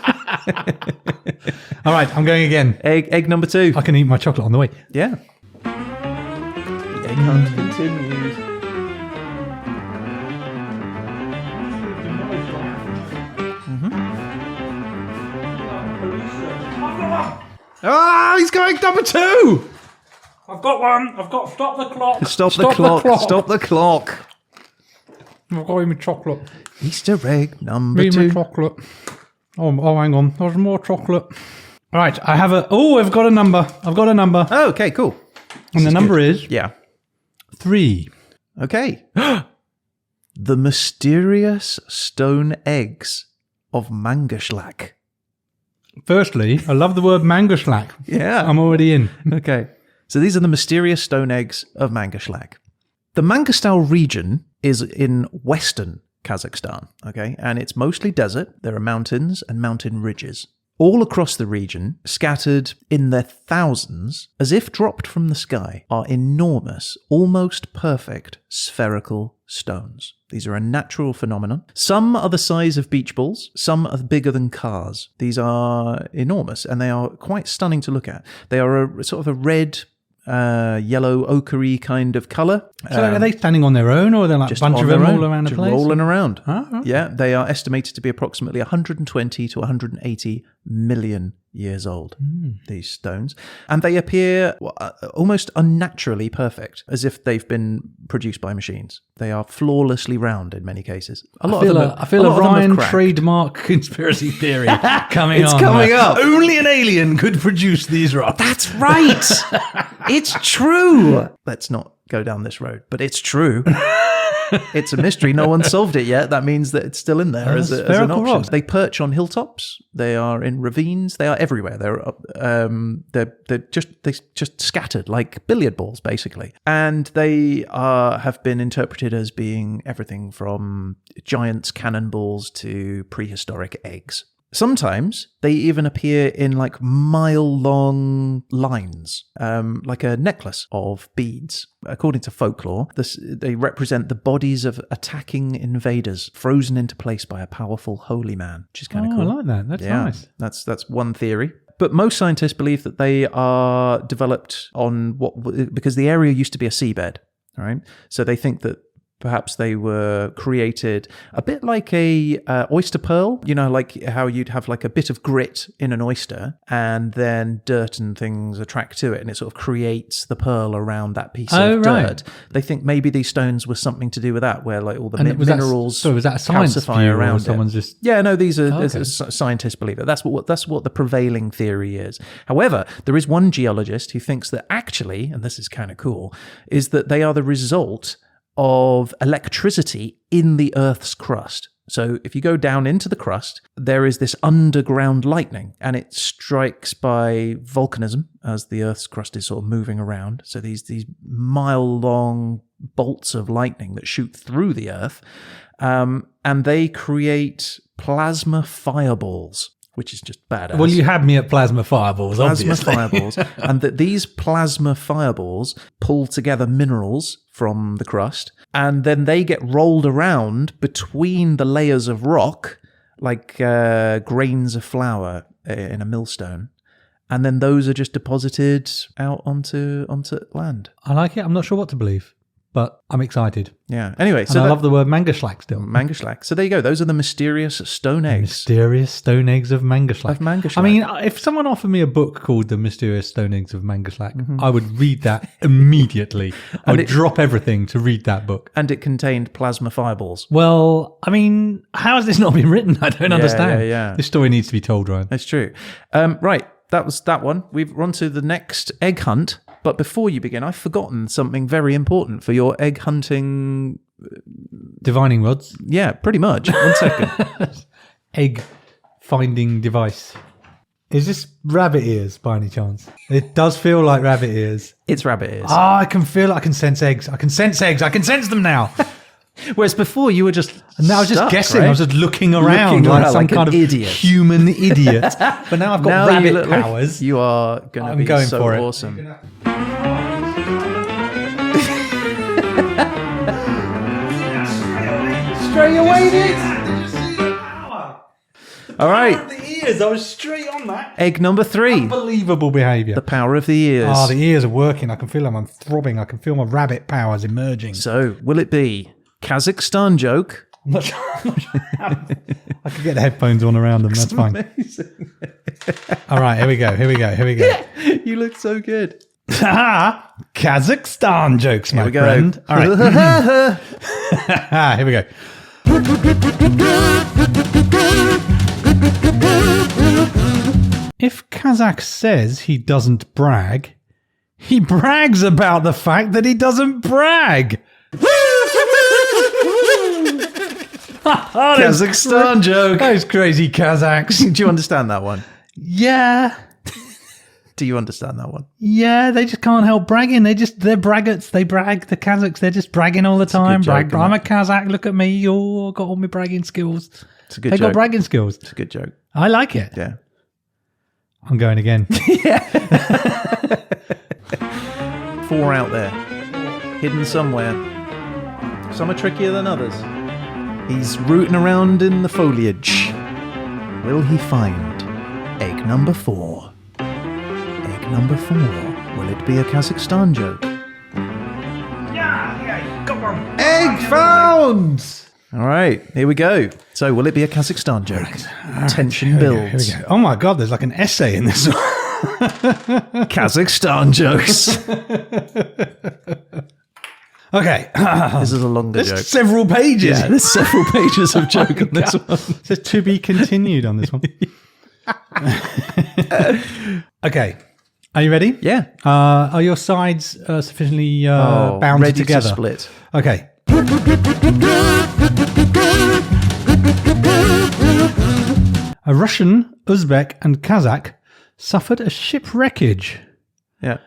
All right, I'm going again. Egg number 2. I can eat my chocolate on the way. Yeah. The egg hunt continues. Ah, he's going number 2. I've got one. I've got stop the clock. Stop the clock. Stop the clock. I've got him a chocolate. Easter egg number Read 2. my chocolate. Oh, hang on. There's more chocolate. All right, I have a... Oh, I've got a number. Oh, okay, cool. And the number is Yeah. 3. Okay. The mysterious stone eggs of Mangashlak. Firstly, I love the word mangoslak. Yeah. I'm already in. Okay. So these are the mysterious stone eggs of Mangashlak. The Mangostal region is in western Kazakhstan, okay? And it's mostly desert. There are mountains and mountain ridges. All across the region, scattered in their thousands, as if dropped from the sky, are enormous, almost perfect spherical stones. These are a natural phenomenon. Some are the size of beach balls, some are bigger than cars. These are enormous, and they are quite stunning to look at. They are a sort of a red, yellow, ochre kind of colour. So are they standing on their own, or are there like a bunch of them all around the just place? rolling around. Oh. Yeah, they are estimated to be approximately 120 to 180 million years old, these stones. And they appear almost unnaturally perfect, as if they've been produced by machines. They are flawlessly round in many cases. I feel a Ryan trademark conspiracy theory coming It's on. coming up. Only an alien could produce these rocks. That's right. It's true. Let's not go down this road, but it's true. It's a mystery. No one's solved it yet. That means that it's still in there as an option. Rocks. They perch on hilltops. They are in ravines. They are everywhere. They're just scattered like billiard balls, basically. And they have been interpreted as being everything from giants' cannonballs to prehistoric eggs. Sometimes they even appear in like mile-long lines, like a necklace of beads. According to folklore, they represent the bodies of attacking invaders frozen into place by a powerful holy man, which is kind of cool. I like that. That's nice. That's one theory. But most scientists believe that they are developed on because the area used to be a seabed, all right? So they think that perhaps they were created a bit like a oyster pearl, like how you'd have like a bit of grit in an oyster and then dirt and things attract to it and it sort of creates the pearl around that piece of dirt. They think maybe these stones were something to do with that, where like all the minerals was that a science calcify around someone's it. Just... Yeah, no, these are scientists believe it. That's what the prevailing theory is. However, there is one geologist who thinks that actually, and this is kind of cool, is that they are the result of electricity in the Earth's crust. So if you go down into the crust, there is this underground lightning, and it strikes by volcanism as the Earth's crust is sort of moving around. So these mile-long bolts of lightning that shoot through the Earth, and they create plasma fireballs, which is just badass. Well, you had me at plasma fireballs, obviously. Fireballs. And that these plasma fireballs pull together minerals from the crust, and then they get rolled around between the layers of rock like grains of flour in a millstone, and then those are just deposited out onto land. I like it. I'm not sure what to believe, but I'm excited. Yeah. Anyway, And I love the word mangaschlack still. Mangaschlack. So there you go. Those are the mysterious stone eggs. Mysterious Stone Eggs of Mangaschlack. Of Mangaschlack. I mean, if someone offered me a book called The Mysterious Stone Eggs of Mangaschlack, I would read that immediately. I would drop everything to read that book. And it contained plasma fireballs. Well, I mean, how has this not been written? I don't understand. Yeah. This story needs to be told, Ryan. That's true. Right. That was that one. We've run to the next egg hunt. But before you begin, I've forgotten something very important for your egg hunting. Divining rods. Yeah, pretty much. 1 second. Egg finding device. Is this rabbit ears by any chance? It does feel like rabbit ears. It's rabbit ears. I can feel it. I can sense eggs. I can sense eggs. I can sense them now. Whereas before you were just And now I was just stuck, guessing. right? I was just looking around like some kind of idiot. human idiot. But now I've got Now you rabbit look like powers. you are going to be going so for it. awesome. Straight away, did you see the power? All right. The ears. I was straight on that. Egg number 3. Unbelievable behaviour. The power of the ears. Oh, the ears are working. I can feel them. I'm throbbing. I can feel my rabbit powers emerging. So, will it be Kazakhstan joke? I'm not sure. I could get the headphones on around them. That's fine. Amazing. All right, here we go. You look so good. Kazakhstan jokes, my we go. friend. All right. Here we go. If Kazakh says he doesn't brag, he brags about the fact that he doesn't brag. Kazakhstan joke. Those crazy Kazakhs. Do you understand that one? Yeah. Do you understand that one? Yeah, they just can't help bragging. They're braggarts. They brag. The Kazakhs, they're just bragging all the time. joke, I'm a Kazakh. Look at me. Oh, got all my bragging skills. It's a good They joke. got bragging skills. It's a good joke. I like it. Yeah. I'm going again. 4 out there. Hidden somewhere. Some are trickier than others. He's rooting around in the foliage. Will he find egg number 4? Egg number 4. Will it be a Kazakhstan joke? Yeah, go on. Egg found! All right, here we go. So, will it be a Kazakhstan joke? Tension builds. Here we go. Oh my God, there's like an essay in this one. Kazakhstan jokes. Okay. This is a longer There's joke. several pages. Yeah, there's several pages of joke on this one. It says to be continued on this one. Okay. Are you ready? Yeah. Are your sides sufficiently bound ready together? to split. Okay. A Russian, Uzbek, and Kazakh suffered a shipwreckage. Yeah.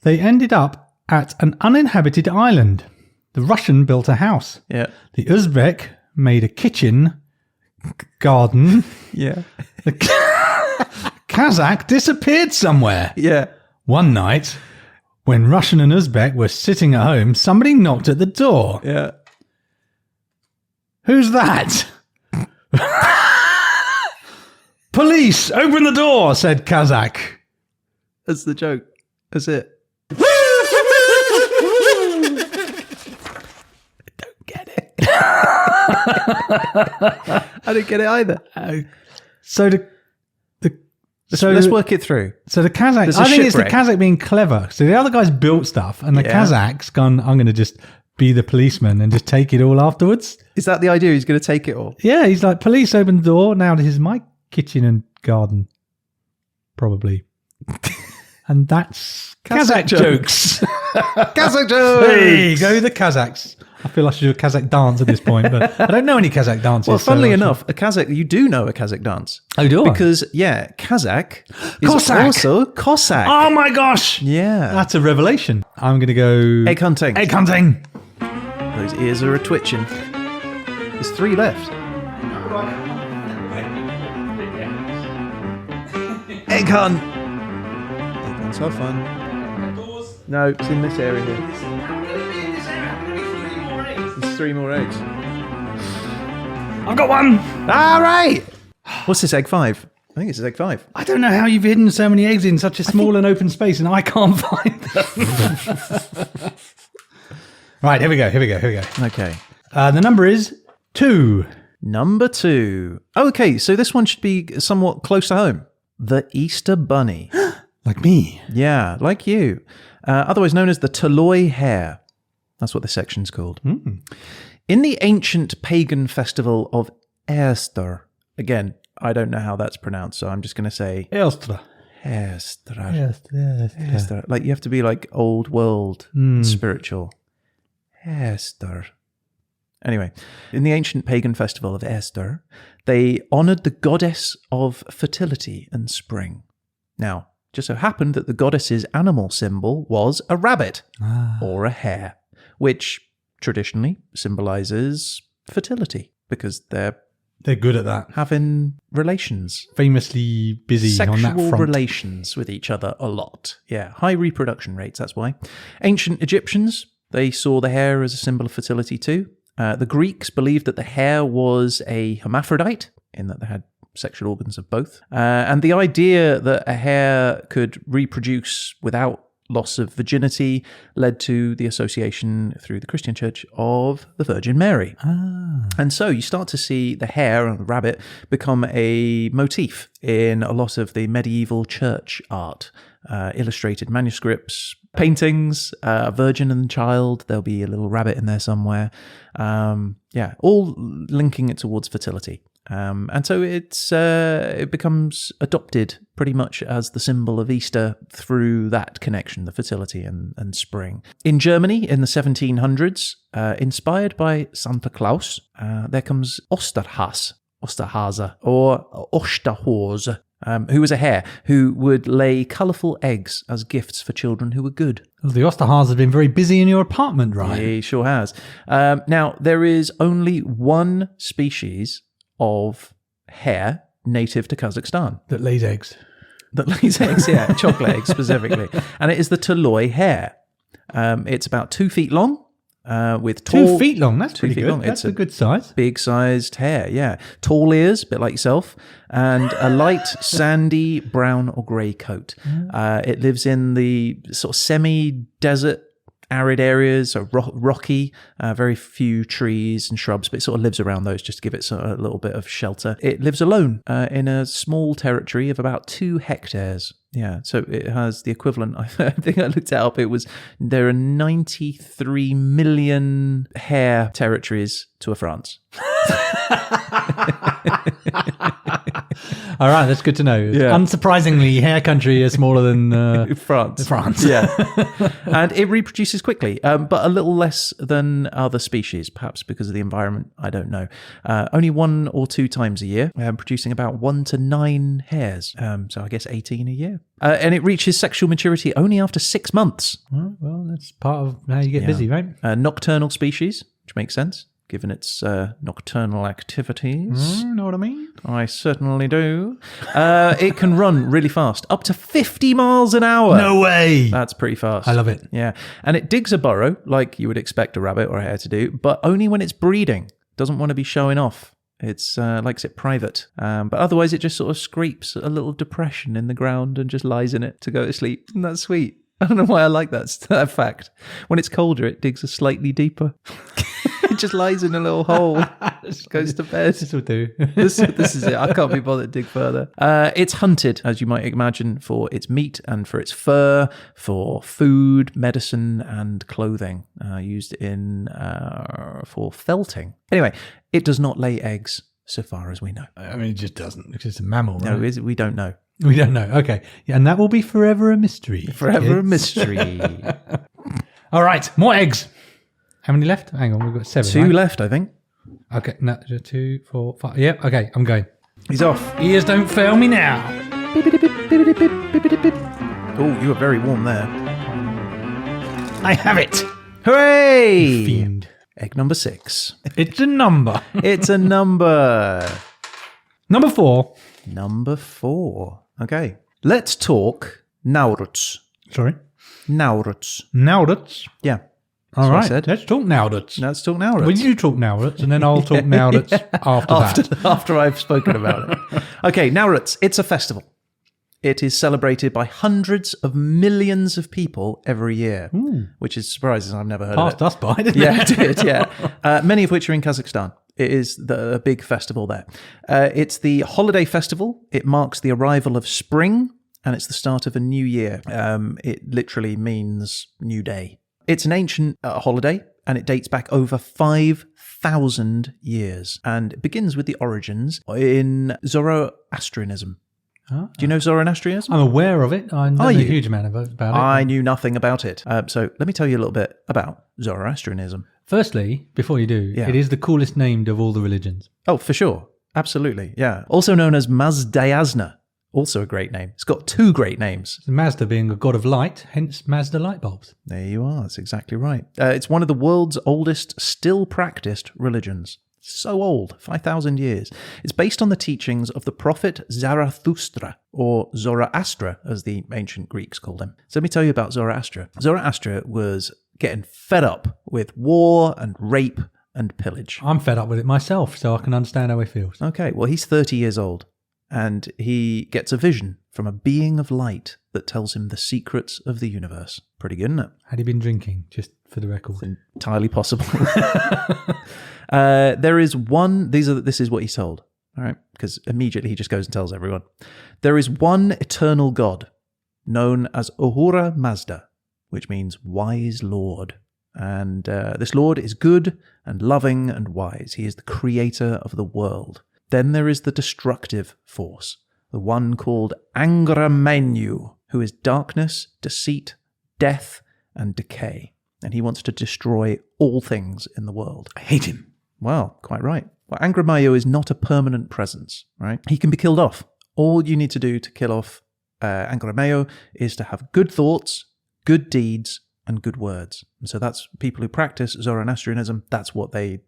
They ended up at an uninhabited island. The Russian built a house. Yeah. The Uzbek made a kitchen, garden. Yeah. The Kazakh disappeared somewhere. Yeah. One night, when Russian and Uzbek were sitting at home, somebody knocked at the door. Yeah. Who's that? Police, open the door, said Kazakh. That's the joke. That's it. Get it. I didn't get it either. So Let's work it through. So the Kazakh, There's a I think it's the shipwreck. Kazakh being clever. So the other guys built stuff, and the Yeah. Kazakh's gone, I'm going to just be the policeman and just take it all afterwards. Is that the idea? He's going to take it all? Yeah, he's like, police, open the door. Now this is my kitchen and garden. Probably. And that's Kazakh jokes. Kazakh jokes! Hey, go the Kazakhs. I feel I should do a Kazakh dance at this point, but I don't know any Kazakh dances. Well, funnily so enough, a Kazakh, you do know a Kazakh dance. Oh, do I? Because, yeah, Kazakh is Cossack. also Cossack. Oh my gosh! Yeah. That's a revelation. I'm going to go... Egg hunting. Egg hunting. Those ears are a-twitching. There's 3 left. Egg hunt. Egg hunts are fun. No, it's in this area here. There's 3 more eggs. I've got one. All right. What's this, egg 5? I think it's egg 5. I don't know how you've hidden so many eggs in such a small and open space, and I can't find them. Right, here we go. Okay. The number is 2. Number 2. Okay, so this one should be somewhat close to home. The Easter Bunny. Like me. Yeah, like you. Otherwise known as the Toloi hare. That's what this section's called. In the ancient pagan festival of Easter. Again, I don't know how that's pronounced, so I'm just going to say... Easter. Easter. Like, you have to be like old world spiritual. Easter. Anyway, in the ancient pagan festival of Easter, they honoured the goddess of fertility and spring. Now, just so happened that the goddess's animal symbol was a rabbit or a hare, which traditionally symbolises fertility because they're good at that. Having relations. Famously busy on that front. Sexual relations with each other a lot. Yeah, high reproduction rates, that's why. Ancient Egyptians, they saw the hare as a symbol of fertility too. The Greeks believed that the hare was a hermaphrodite, in that they had sexual organs of both. And the idea that a hare could reproduce without loss of virginity led to the association through the Christian church of the Virgin Mary. And so you start to see the hare and the rabbit become a motif in a lot of the medieval church art. Illustrated manuscripts, paintings, a virgin and child, there'll be a little rabbit in there somewhere. All linking it towards fertility. And so it becomes adopted pretty much as the symbol of Easter through that connection, the fertility and spring. In Germany in the 1700s, inspired by Santa Claus, there comes Osterhase, or Osterhose, who was a hare who would lay colourful eggs as gifts for children who were good. Well, the Osterhase has been very busy in your apartment, right? He sure has. Now, there is only one species of hare native to Kazakhstan. That lays eggs. Yeah, chocolate eggs specifically. And it is the Toloi hare. It's about 2 feet long. With tall, 2 feet long, that's pretty good. Long. That's a good size. Big sized hare, yeah. Tall ears, a bit like yourself, and a light sandy brown or grey coat. It lives in the sort of semi-desert, arid areas, so rocky, very few trees and shrubs, but it sort of lives around those just to give it a little bit of shelter. It lives alone in a small territory of about 2 hectares. Yeah, so it has the equivalent, I think I looked it up, there are 93 million hare territories to a France. All right, that's good to know. Yeah. Unsurprisingly, hare country is smaller than France. Yeah. And it reproduces quickly, but a little less than other species, perhaps because of the environment, I don't know. Only 1 or 2 times a year, producing about 1 to 9 hares. So I guess 18 a year. And it reaches sexual maturity only after 6 months. Well, that's part of how you get busy, right? Nocturnal species, which makes sense, given its nocturnal activities. Know what I mean? I certainly do. It can run really fast, up to 50 miles an hour. No way! That's pretty fast. I love it. Yeah. And it digs a burrow, like you would expect a rabbit or a hare to do, but only when it's breeding. Doesn't want to be showing off. It's likes it private. But otherwise it just sort of scrapes a little depression in the ground and just lies in it to go to sleep. Isn't that sweet? I don't know why I like that fact. When it's colder, it digs a slightly deeper. It just lies in a little hole. Just goes to bed. This will do. This is it. I can't be bothered to dig further. It's hunted, as you might imagine, for its meat and for its fur, for food, medicine, and clothing, used for felting. Anyway, it does not lay eggs, so far as we know. I mean, it just doesn't. It's just a mammal, right? No, we don't know. We don't know. Okay. Yeah, and that will be forever a mystery. Forever a mystery. All right. More eggs. How many left? Hang on. We've got 7. 2 right? left, I think. Okay. No, 2, 4, 5. Yeah. Okay. I'm going. He's off. Ears don't fail me now. Oh, you were very warm there. I have it. Hooray! Fiend. Egg number 6. It's a number. It's a number. Number 4. Number 4. Okay. Let's talk Nauryz. Sorry. Nauryz. Nauryz. Yeah. All right. Said. Let's talk Nauryz. Let's talk Nauryz. Well, you talk Nauryz, and then I'll talk Nauryz after that. After I've spoken about it. Okay, Nauryz. It's a festival. It is celebrated by hundreds of millions of people every year, which is surprising. I've never heard of it. Passed us by, didn't Yeah, it? it did, yeah. Many of which are in Kazakhstan. It is a big festival there. It's the holiday festival. It marks the arrival of spring, and it's the start of a new year. It literally means new day. It's an ancient holiday, and it dates back over 5,000 years. And it begins with the origins in Zoroastrianism. Do you know Zoroastrianism? I'm aware of it. I know a huge amount about it. I knew nothing about it. So let me tell you a little bit about Zoroastrianism. Firstly, before you do, it is the coolest named of all the religions. Oh, for sure. Absolutely. Yeah. Also known as Mazdayasna. Also a great name. It's got 2 great names. Mazda being a god of light, hence Mazda light bulbs. There you are. That's exactly right. It's one of the world's oldest still practiced religions. So old, 5,000 years. It's based on the teachings of the prophet Zarathustra, or Zoroaster, as the ancient Greeks called him. So let me tell you about Zoroaster. Zoroaster was getting fed up with war and rape and pillage. I'm fed up with it myself, so I can understand how he feels. Okay, well, he's 30 years old, and he gets a vision from a being of light that tells him the secrets of the universe. Pretty good, isn't it? Had he been drinking, just for the record? It's entirely possible. There is one, this is what he's told, all right? Because immediately he just goes and tells everyone. There is one eternal God, known as Ahura Mazda, which means wise Lord. And this Lord is good and loving and wise. He is the creator of the world. Then there is the destructive force, the one called Angramenyu, who is darkness, deceit, death, and decay. And he wants to destroy all things in the world. I hate him. Well, quite right. Well, Angramayo is not a permanent presence, right? He can be killed off. All you need to do to kill off Angramayo is to have good thoughts, good deeds, and good words. And so that's people who practice Zoroastrianism. That's what they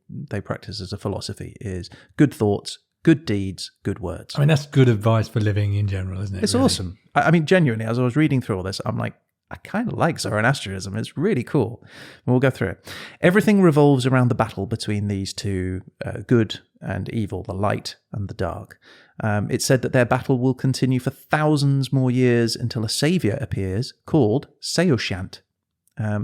practice as a philosophy, is good thoughts, good deeds, good words. I mean, that's good advice for living in general, isn't it? It's really awesome. I mean, genuinely, as I was reading through all this, I'm like, I kind of like Zoroastrianism. It's really cool. And we'll go through it. Everything revolves around the battle between these two, good and evil, the light and the dark. It's said that their battle will continue for thousands more years until a savior appears called Seoshant,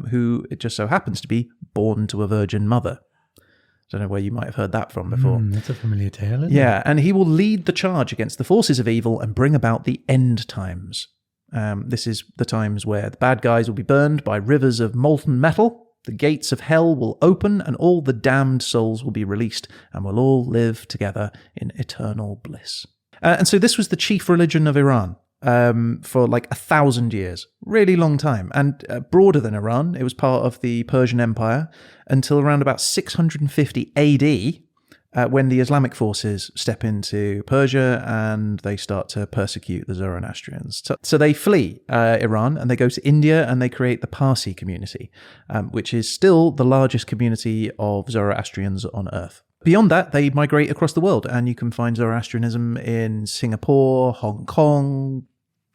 who it just so happens to be born to a virgin mother. I don't know where you might have heard that from before. That's a familiar tale, isn't it? Yeah, and he will lead the charge against the forces of evil and bring about the end times. This is the times where the bad guys will be burned by rivers of molten metal, the gates of hell will open, and all the damned souls will be released, and we'll all live together in eternal bliss. And so this was the chief religion of Iran for like 1,000 years. Really long time. And broader than Iran, it was part of the Persian Empire until around about 650 AD, when the Islamic forces step into Persia and they start to persecute the Zoroastrians. So they flee Iran and they go to India and they create the Parsi community, which is still the largest community of Zoroastrians on earth. Beyond that, they migrate across the world, and you can find Zoroastrianism in Singapore, Hong Kong,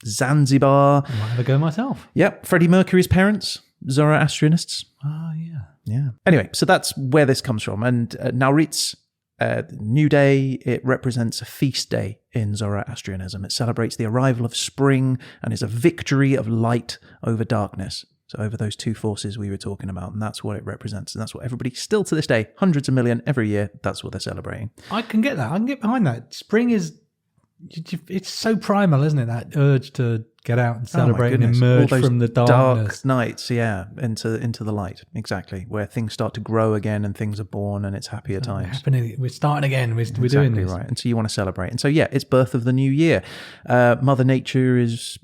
Zanzibar. I might have a go myself. Yep, Freddie Mercury's parents, Zoroastrianists. Oh, yeah. Yeah. Anyway, so that's where this comes from. And Nauryz, New Day, it represents a feast day in Zoroastrianism. It celebrates the arrival of spring and is a victory of light over darkness. So over those two forces we were talking about, and that's what it represents. And that's what everybody, still to this day, hundreds of million every year, that's what they're celebrating. I can get that. I can get behind that. Spring is, it's so primal, isn't it? That urge to get out and celebrate and emerge from the darkness. Dark nights, yeah, into the light, exactly, where things start to grow again and things are born and it's happier times. We're starting again. We're Exactly doing this. Right. And so you want to celebrate. And so, yeah, it's birth of the new year. Mother Nature is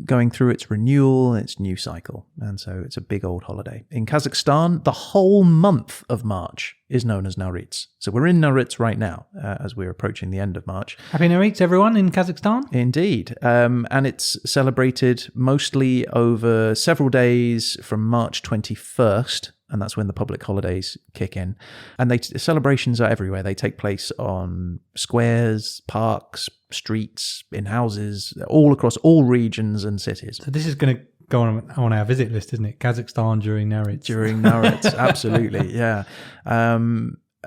going through its renewal, its new cycle. And so it's a big old holiday. In Kazakhstan, the whole month of March is known as Nauryz. So we're in Nauryz right now, as we're approaching the end of March. Happy Nauryz, everyone, in Kazakhstan. Indeed. And it's celebrated mostly over several days from March 21st, and that's when the public holidays kick in. And celebrations are everywhere. They take place on squares, parks, streets, in houses, all across all regions and cities. So this is going to go on our visit list, isn't it? Kazakhstan during Nauryz. During Nauryz, absolutely, yeah.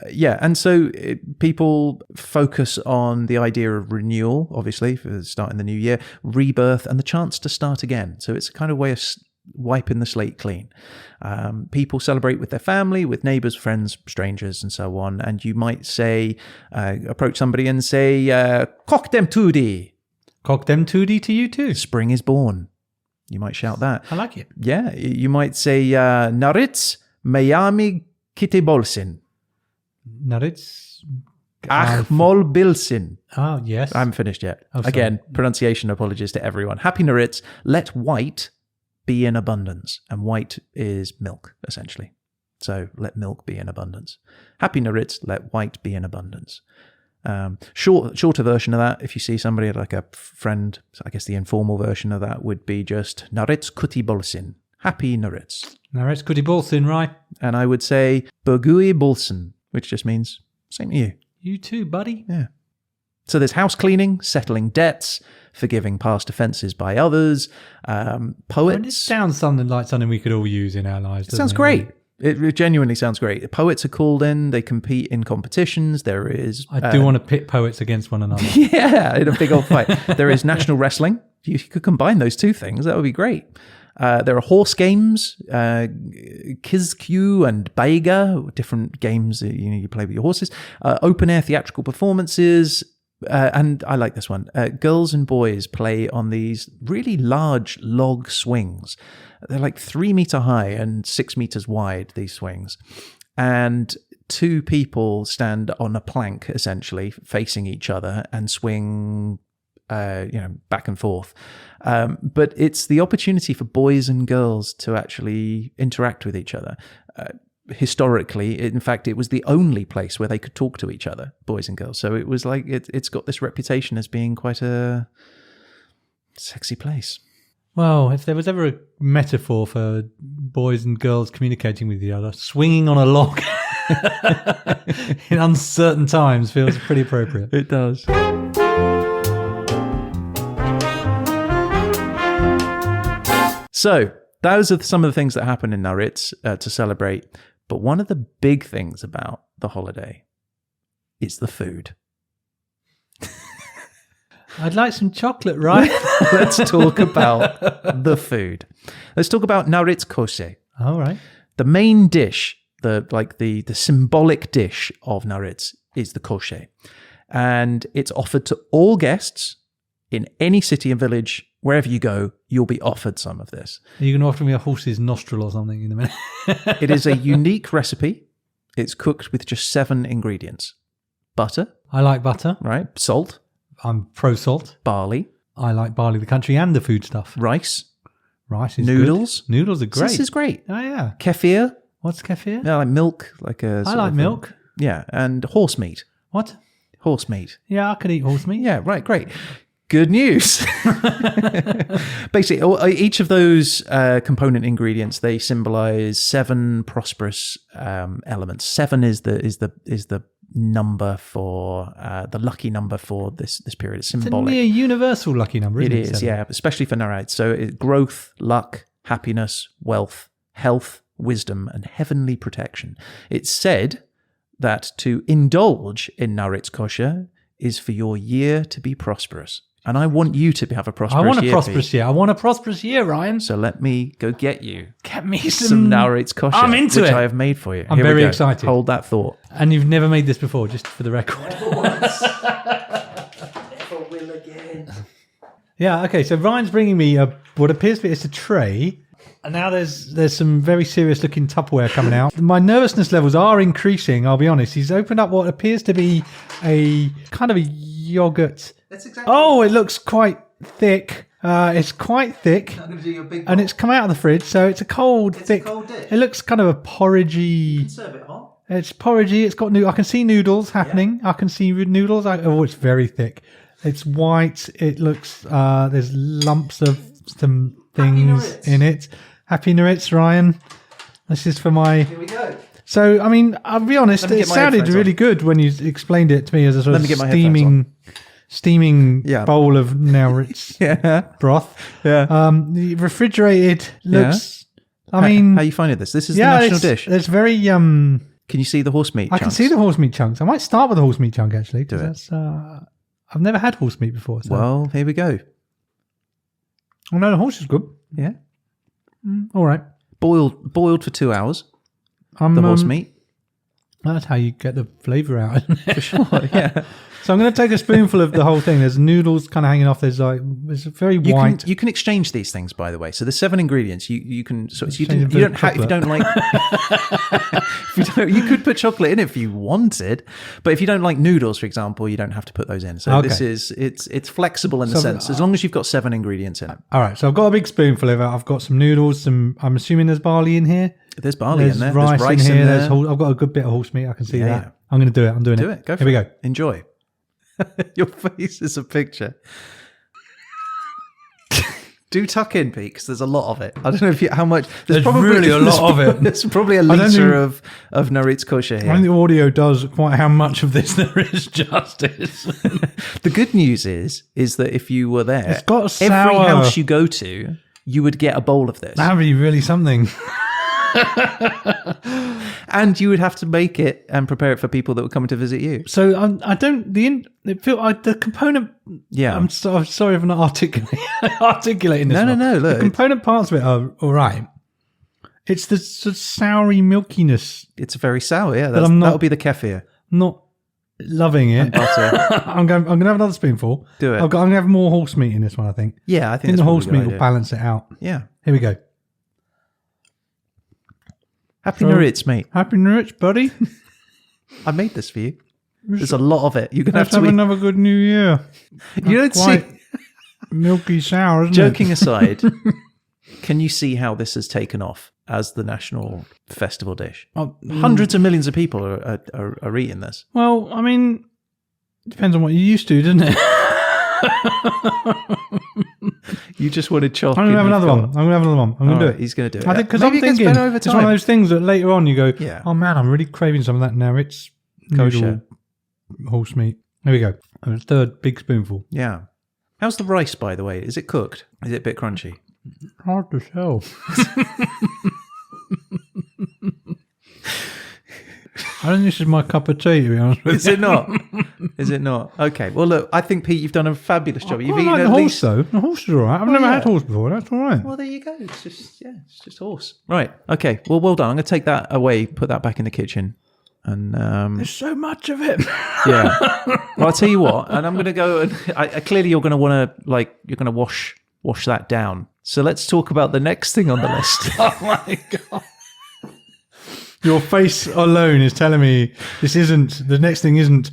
And so people focus on the idea of renewal, obviously, for starting the new year, rebirth, and the chance to start again. So it's a kind of way of wiping the slate clean. People celebrate with their family, with neighbors, friends, strangers, and so on. And you might say, approach somebody and say, "Cock dem tudi." Cock dem tudi to you too. Spring is born. You might shout that. I like it. Yeah. You might say, "Nauryz Miami Kitibolsin." Nauryz. Achmol Bilsin. Oh, yes. I haven't finished yet. Oh, Again, pronunciation apologies to everyone. Happy Nauryz. Let white be in abundance. And white is milk, essentially. So let milk be in abundance. Happy Nauryz. Let white be in abundance. Shorter version of that, if you see somebody like a friend, I guess the informal version of that would be just Nauryz Kutibolsin. Happy Nauryz. Nauryz Kutibolsin, right? And I would say Bogui Bolsin, which just means same to you. You too, buddy. Yeah. So there's house cleaning, settling debts, forgiving past offences by others, poets. It sounds something we could all use in our lives. It sounds great. It genuinely sounds great. Poets are called in. They compete in competitions. There is... I do want to pit poets against one another. Yeah, in a big old fight. There is national wrestling. If you could combine those two things, that would be great. There are horse games, Kizkyu and Baiga, different games that you play with your horses. Open air theatrical performances. And I like this one. Girls and boys play on these really large log swings. They're like 3 meter high and 6 meters wide, these swings. And 2 people stand on a plank, essentially, facing each other and swing, back and forth. But it's the opportunity for boys and girls to actually interact with each other. Historically, in fact, it was the only place where they could talk to each other, boys and girls. So it was like it's got this reputation as being quite a sexy place. Well, if there was ever a metaphor for boys and girls communicating with each other, swinging on a log in uncertain times feels pretty appropriate. It does. So those are some of the things that happen in Nauryz to celebrate. But one of the big things about the holiday is the food. I'd like some chocolate, right? Let's talk about the food. Let's talk about Nauryz koshe. All right. The main dish, the symbolic dish of Nauryz is the koshe. And it's offered to all guests in any city and village. Wherever you go, you'll be offered some of this. Are you going to offer me a horse's nostril or something in a minute? It is a unique recipe. It's cooked with just 7 ingredients. Butter. I like butter. Right. Salt. I'm pro salt. Barley. I like barley, the country and the food stuff. Rice. Rice is noodles. Good. Noodles are great. This is great. Oh, yeah. Kefir. What's kefir? Yeah, like milk. I like milk. Yeah, and horse meat. What? Horse meat. Yeah, I could eat horse meat. Yeah, right, great. Good news. Basically, each of those component ingredients, they symbolize 7 prosperous elements. 7 is the number for the lucky number for this period. It's symbolic. It's a near universal lucky number, isn't it? It is, yeah, especially for Nauryz. So growth, luck, happiness, wealth, health, wisdom, and heavenly protection. It's said that to indulge in Nauryz kosher is for your year to be prosperous. And I want you to have a prosperous year. I want a prosperous year. I want a prosperous year, Ryan. So let me go get you. Get me some Nauryz kosher. I'm into which it. I have made for you. I'm very excited. Hold that thought. And you've never made this before, just for the record. Never once. Never will again. Yeah, okay. So Ryan's bringing me what appears to be a tray. And now there's some very serious looking Tupperware coming out. My nervousness levels are increasing, I'll be honest. He's opened up what appears to be a kind of a yogurt. That's exactly. Oh, it looks quite thick. It's quite thick. I'm going to do your big and it's come out of the fridge, so it's a cold, thick. A cold dish. It looks kind of a porridgey. You can serve it hot. It's porridgey. It's got I can see noodles happening. Yeah. I can see noodles. It's very thick. It's white. It looks. There's lumps of some things in it. Happy Nauryz, Ryan. This is for my. Here we go. So, I mean, I'll be honest. It sounded really good when you explained it to me as a sort of steaming bowl of Nauryz broth. Yeah. The refrigerated looks. I mean, how are you finding this? This is the national dish. It's very Can you see the horse meat? I can see the horse meat chunks. I might start with the horse meat chunk actually. Do it. That's, I've never had horse meat before. So. Well, here we go. Oh no, the horse is good. Yeah. All right. Boiled for 2 hours. The horse meat. That's how you get the flavour out, isn't it? For sure, yeah. So I'm going to take a spoonful of the whole thing. There's noodles kind of hanging off. There's very white. You can exchange these things, by the way. So there's 7 ingredients. You can. So you Exchange don't them for have if you don't like. You could put chocolate in it if you wanted, but if you don't like noodles, for example, you don't have to put those in. So Okay. this is it's flexible in the sense as long as you've got 7 ingredients in it. All right. So I've got a big spoonful of it. I've got some noodles. I'm assuming there's barley in here. There's barley There's in there. rice There's rice in here. in there. I've got a good bit of horse meat. I can see that. Yeah. I'm going to do it. I'm doing it. Do it. Go for Here we it. go. Enjoy. Your face is a picture. Do tuck in, Pete, because there's a lot of it. I don't know how much. There's really a lot of it. There's probably a litre of Nauryz kosher I here. think the audio does quite how much of this there is justice. The good news is that if you were there, It's got a every sour- house you go to, you would get a bowl of this. That would be really something. And you would have to make it and prepare it for people that were coming to visit you. So I don't. The component. Yeah. I'm sorry if I'm not articulating this. No, one. look. The component parts of it are all right. It's the sort of soury milkiness. It's very sour, yeah. I'm not- That'll be the kefir. Not loving it. Butter. I'm going to have another spoonful. Do it. I'm going to have more horse meat in this one. I think. Yeah, I I think think that's the probably horse a good meat will idea. balance it out. Yeah. Here we go. Happy Nauryz, mate. Happy Nauryz, buddy. I made this for you. There's a lot of it. You're going to Let's have have to eat. another good New Year. You don't see. Quite milky sour, isn't Joking it? aside, can you see how this has taken off as the national festival dish? Hundreds of millions of people are eating this. Well, I mean, depends on what you're used to, doesn't it? You just wanted chalk. I'm going to have another one. I'm going to do it. He's going to do it. I think because Maybe I'm it gets thinking better over it's one of time. those things that later on you go, Yeah. oh man, I'm really craving some of that now. It's Kosher. noodle horse meat. There we go. And a third big spoonful. Yeah. How's the rice, by the way? Is it cooked? Is it a bit crunchy? Hard to tell. I don't think this is my cup of tea, to be honest with you. Is it not? Is it not? Okay. Well, look, I think, Pete, you've done a fabulous job. You've I eaten like at the horse, least... though. The horse is all right. I've never had horse before. That's all right. Well, there you go. It's just horse. Right. Okay. Well done. I'm going to take that away, put that back in the kitchen. And There's so much of it. yeah. Well, I'll tell you what, and I'm going to go and clearly you're going to want to you're going to wash that down. So let's talk about the next thing on the list. Oh my God. Your face alone is telling me the next thing isn't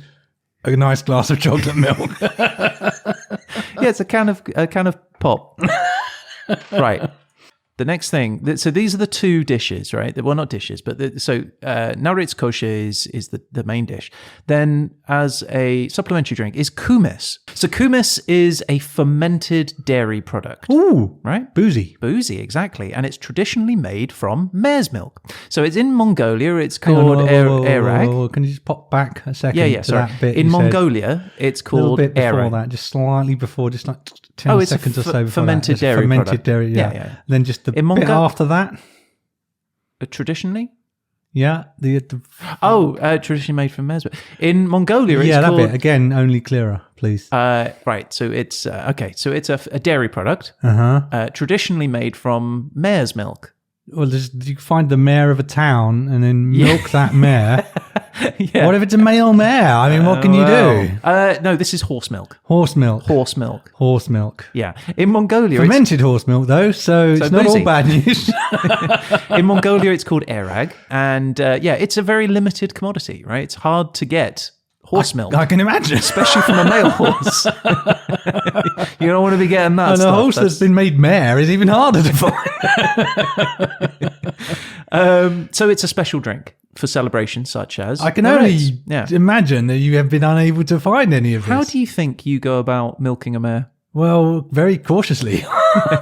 a nice glass of chocolate milk. Yeah, it's a can of pop. Right. The next thing, so these are the 2 dishes, right? Well, not dishes, but Nauryz kosher is the main dish. Then as a supplementary drink is kumis. So kumis is a fermented dairy product. Ooh, Right? boozy. Boozy, exactly. And it's traditionally made from mare's milk. So it's in Mongolia, it's Hang on, called whoa, erag. Can you just pop back a second Yeah, to sorry. that bit? In you said? Mongolia, it's A little called bit before erag. that, just slightly before, just like 10 it's a seconds or so before fermented that. It's dairy fermented product. dairy, yeah. Yeah. Then just the In bit Mongo- after that, Traditionally? yeah. Traditionally made from mare's milk. In Mongolia, it's yeah, that called... bit. Again, only clearer, please. Right, so it's... so it's a dairy product, traditionally made from mare's milk. Well, you find the mayor of a town and then milk that mare. Yeah. What if it's a male mare? I mean, what can you do? No, this is horse milk. Horse milk. Horse milk. Horse milk. Yeah. In Mongolia, Fermented horse milk, though, so it's not boozy. all bad news. in Mongolia, it's called erag. And it's a very limited commodity, right? It's hard to get horse milk. I can imagine. Especially from a male horse. You don't want to be getting that And a stuff. horse that's been made mare is even harder to find. So it's a special drink for celebrations such as... I can Nauryz. only imagine that you have been unable to find any of this. How do you think you go about milking a mare? Well, very cautiously.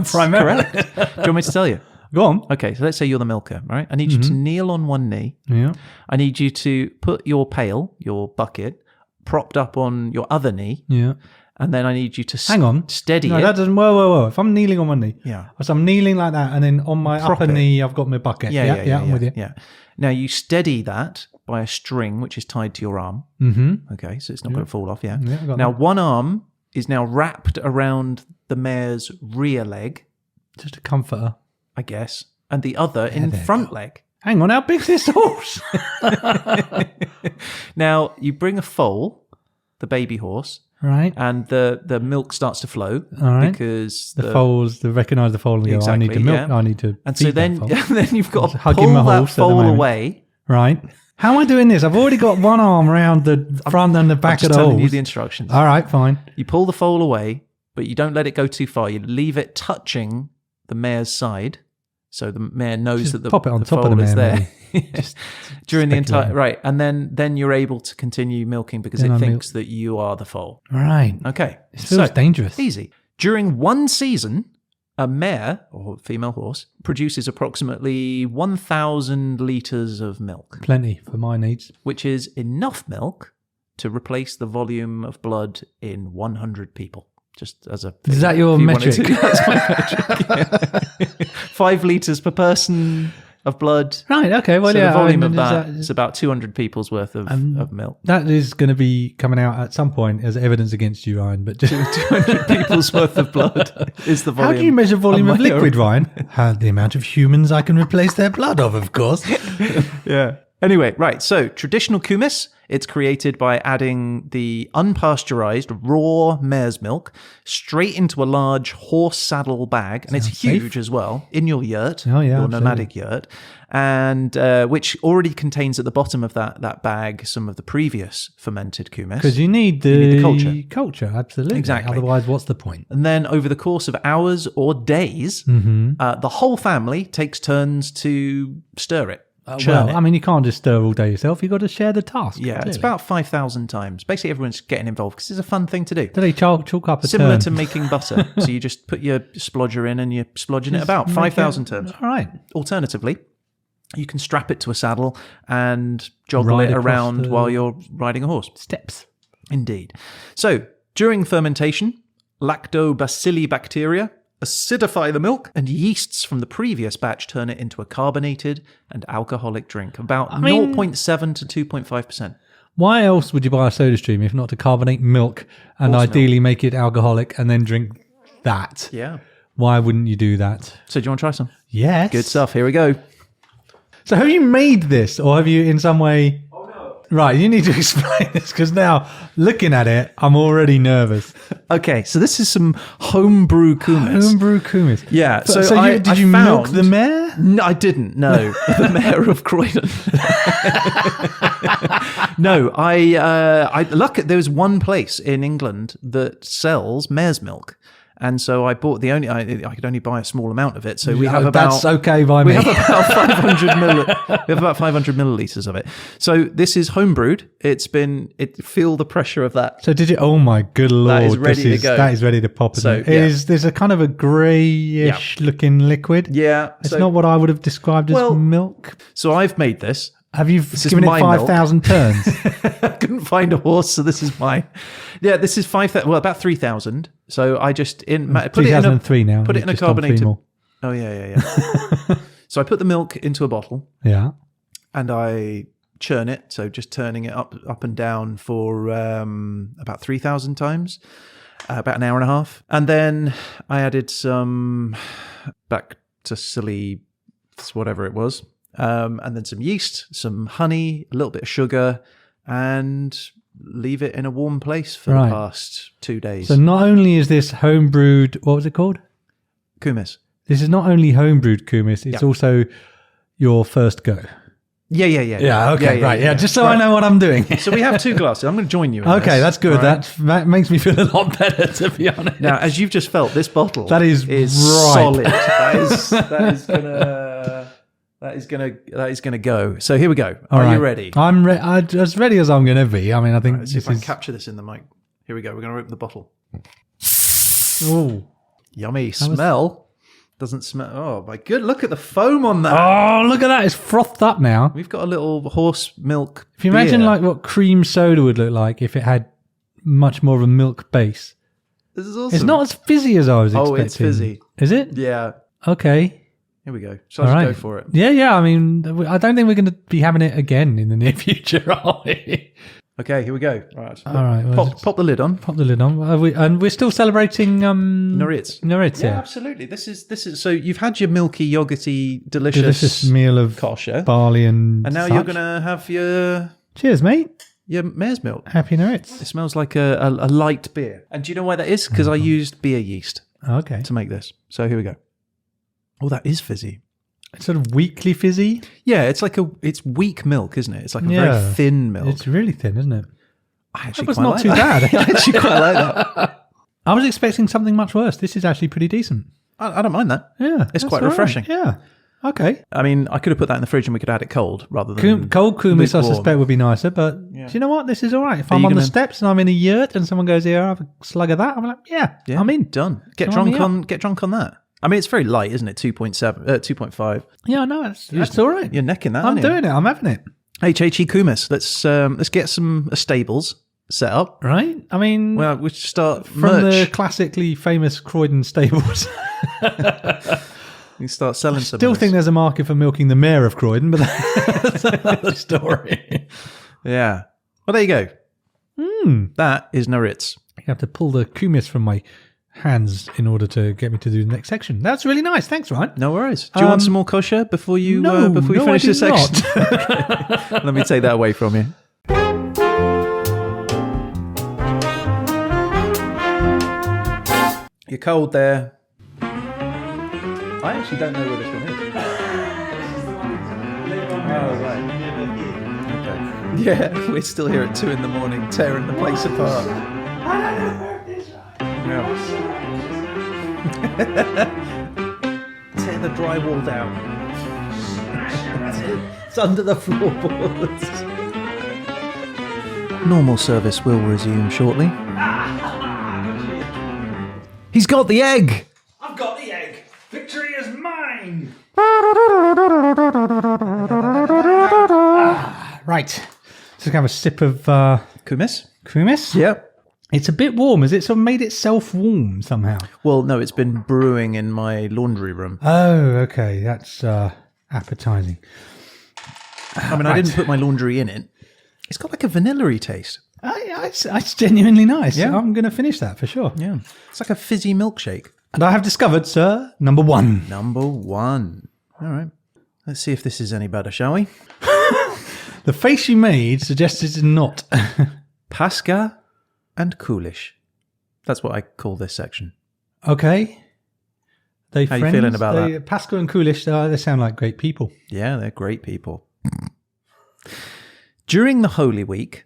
Primarily. Correct. Do you want me to tell you? Go on. Okay, so let's say you're the milker, right? I need you to kneel on one knee. Yeah. I need you to put your pail, your bucket, propped up on your other knee. Yeah. And then I need you to Hang on. steady No, it. that doesn't... Whoa. If I'm kneeling on one knee. Yeah. So I'm kneeling like that, and then on my Prop upper it. knee, I've got my bucket. Yeah, I'm with you. Yeah. Now you steady that by a string which is tied to your arm. Mm-hmm. Okay, so it's not going to fall off, Yeah, I got now, that. one arm is now wrapped around the mare's rear leg, Just a comforter. I guess, and the other in front leg. Hang on, how big's this horse? Now, you bring a foal, the baby horse, Right. and the milk starts to flow All right. because The foals, they recognise the foal and go, I need to Exactly, milk, yeah. I need to and feed so then, that foal. then you've got to Hugging pull my that horse at the foal moment. away. Right. How am I doing this? I've already got one arm around the front and the back I'm of just the telling you horse. the instructions. All right, fine. You pull the foal away, but you don't let it go too far. You leave it touching the mare's side, so the mare knows Just that the, pop it on the top of foal the is mare, there. Just During the entire speculate. right, and then you're able to continue milking because Then it I thinks that you are the foal. Right. Okay, It feels dangerous. easy. During one season, a mare or female horse produces approximately 1,000 liters of milk, Plenty for my needs. which is enough milk to replace the volume of blood in 100 people. Just as a Is that your if you wanted metric? to- That's my metric. Yeah. 5 liters per person of blood. Right, okay. Well, So yeah. the volume I of mean, that is about 200 people's worth of milk. that is going to be coming out at some point as evidence against you, Ryan. But just 200 people's worth of blood is the how volume. do you measure volume of my liquid, urine. Ryan? The amount of humans I can replace their blood of course. Yeah. Anyway, right. So traditional kumis, it's created by adding the unpasteurized raw mare's milk straight into a large horse saddle bag, and it's huge as well, in your yurt, Oh, yeah, your absolutely. nomadic yurt, and which already contains at the bottom of that bag some of the previous fermented kumis. Because you need the, need the culture. Absolutely. Exactly. Otherwise, what's the point? And then over the course of hours or days, the whole family takes turns to stir it. Churn it. I mean, you can't just stir all day yourself. You've got to share the task. Yeah, it's clearly. about 5,000 times. Basically, everyone's getting involved because it's a fun thing to do. Do they chalk up a Similar turn? to making butter. So you just put your splodger in and you're splodging it about Make 5,000 it- turns. All right. Alternatively, you can strap it to a saddle and joggle Ride it across around the- while you're riding a horse. Steps. Indeed. So during fermentation, lactobacilli bacteria acidify the milk, and yeasts from the previous batch turn it into a carbonated and alcoholic drink, about 0.7 to 2.5%. Why else would you buy a soda stream if not to carbonate milk and Horse ideally make it alcoholic and then drink that? Yeah. Why wouldn't you do that? So do you want to try some? Yes. Good stuff. Here we go. So have you made this or have you in some way... Oh, no. Right, you need to explain this because now, looking at it, I'm already nervous. Okay, so this is some homebrew kumis. Homebrew kumis. Yeah, So, did you found, milk the mare? No, I didn't. No, the mayor of Croydon. No, I look. There was one place in England that sells mare's milk, and so I bought I could only buy a small amount of it. So we have about That's okay by we me. have about 500 milliliters of it. So this is homebrewed. Feel the pressure of that. So did you? Oh my good lord! That is ready to go. That is ready to pop. So, Isn't it? yeah. There's a kind of a greyish looking liquid. Yeah, It's not what I would have described as Well, milk. So I've made this. Have you is given it my milk. 5,000 turns? I couldn't find a horse, so this is mine. Yeah, this is 5,000. Well, about 3,000. So I just put it in 2003 now. Put it You've in a just done three carbonated. more. Oh yeah. So I put the milk into a bottle Yeah. and I churn it. So just turning it up and down for about 3,000 times, about an hour and a half, and then I added some bacilli, whatever it was. And then some yeast, some honey, a little bit of sugar, and leave it in a warm place for Right. the past 2 days. So not only is this homebrewed, what was it called? Kumis. This is not only homebrewed kumis, it's Yeah. also your first go. Yeah. Yeah, okay, right. Yeah, just so I know what I'm doing. So we have 2 glasses. I'm going to join you in Okay, this, that's good. all right? That makes me feel a lot better, to be honest. Now, as you've just felt, this bottle That is right. solid. That is gonna go. So here we go. All Are right. you ready? I'm as ready as I'm going to be. I mean, I think Let's see this if I can is... capture this in the mic. Here we go. We're going to open the bottle. Ooh. Yummy smell. Doesn't smell. Oh my good! Look at the foam on that. Oh, look at that. It's frothed up now. We've got a little horse milk. If you imagine beer. like what cream soda would look like if it had much more of a milk base. This is awesome. It's not as fizzy as I was expecting. Oh, it's fizzy. Is it? Yeah. Okay. Here we go. Shall I just go for it? Yeah. I mean, I don't think we're going to be having it again in the near future, are we? Okay, here we go. Right. All right. Well, Pop the lid on. Pop the lid on. And we're still celebrating Nauryz. Nauryz, Yeah, absolutely. This is. So you've had your milky, yogurty, delicious meal of kosher, barley and now such. you're gonna have your Cheers, mate. Your mare's milk. Happy Nauryz. It smells like a light beer. And do you know why that is? Because I used beer yeast Okay. to make this. So here we go. Oh, that is fizzy. It's sort of weakly fizzy. Yeah, it's weak milk, isn't it? It's like a very thin milk. It's really thin, isn't it? I actually That was quite not like too that. bad. I actually quite like that. I was expecting something much worse. This is actually pretty decent. I don't mind that. Yeah. It's that's quite all refreshing. right. Yeah. Okay. I mean, I could have put that in the fridge and we could add it cold rather than Cold kumis, I lukewarm. suspect, would be nicer. But do you know what? This is all right. If I'm you on the gonna- steps and I'm in a yurt and someone goes, here, have a slug of that, I'm like, yeah. I'm in. Done. Get Sign me drunk on that. I mean, it's very light, isn't it? 2.5. Yeah, no, that's all right. You're necking that. I'm aren't you? doing it. I'm having it. HHE kumis. Let's get some stables set up. Right? I mean, Well, we should start from merch. the classically famous Croydon stables. We start selling some. Still of this. think there's a market for milking the mayor of Croydon, but that's another story. Yeah. Well, there you go. That is Nauryz. You have to pull the kumis from my hands in order to get me to do the next section. That's really nice. Thanks, Ryan. No worries. Do you want some more kosher before you finish I this do section? not. Let me take that away from you. You're cold there. I actually don't know where this one is. Oh, right. Okay. Yeah, we're still here at 2 a.m, tearing the place apart. Yeah. Tear the drywall down. It's under the floorboards. Normal service will resume shortly. He's got the egg! I've got the egg. Victory is mine. Right. Just have a sip of Kumis? kumis. Yep. It's a bit warm. Has it sort of made itself warm somehow? Well, no, it's been brewing in my laundry room. Oh, okay. That's appetizing. I mean, I didn't put my laundry in it. It's got like a vanilla-y taste. It's genuinely nice. Yeah. I'm going to finish that for sure. Yeah. It's like a fizzy milkshake. And I have discovered, sir, number one. Number 1. All right. Let's see if this is any better, shall we? The face you made suggests it's not. Pascha and Kulish. That's what I call this section. Okay. They How you feeling about that? Pascal and Kulish, they sound like great people. Yeah, they're great people. During the Holy Week,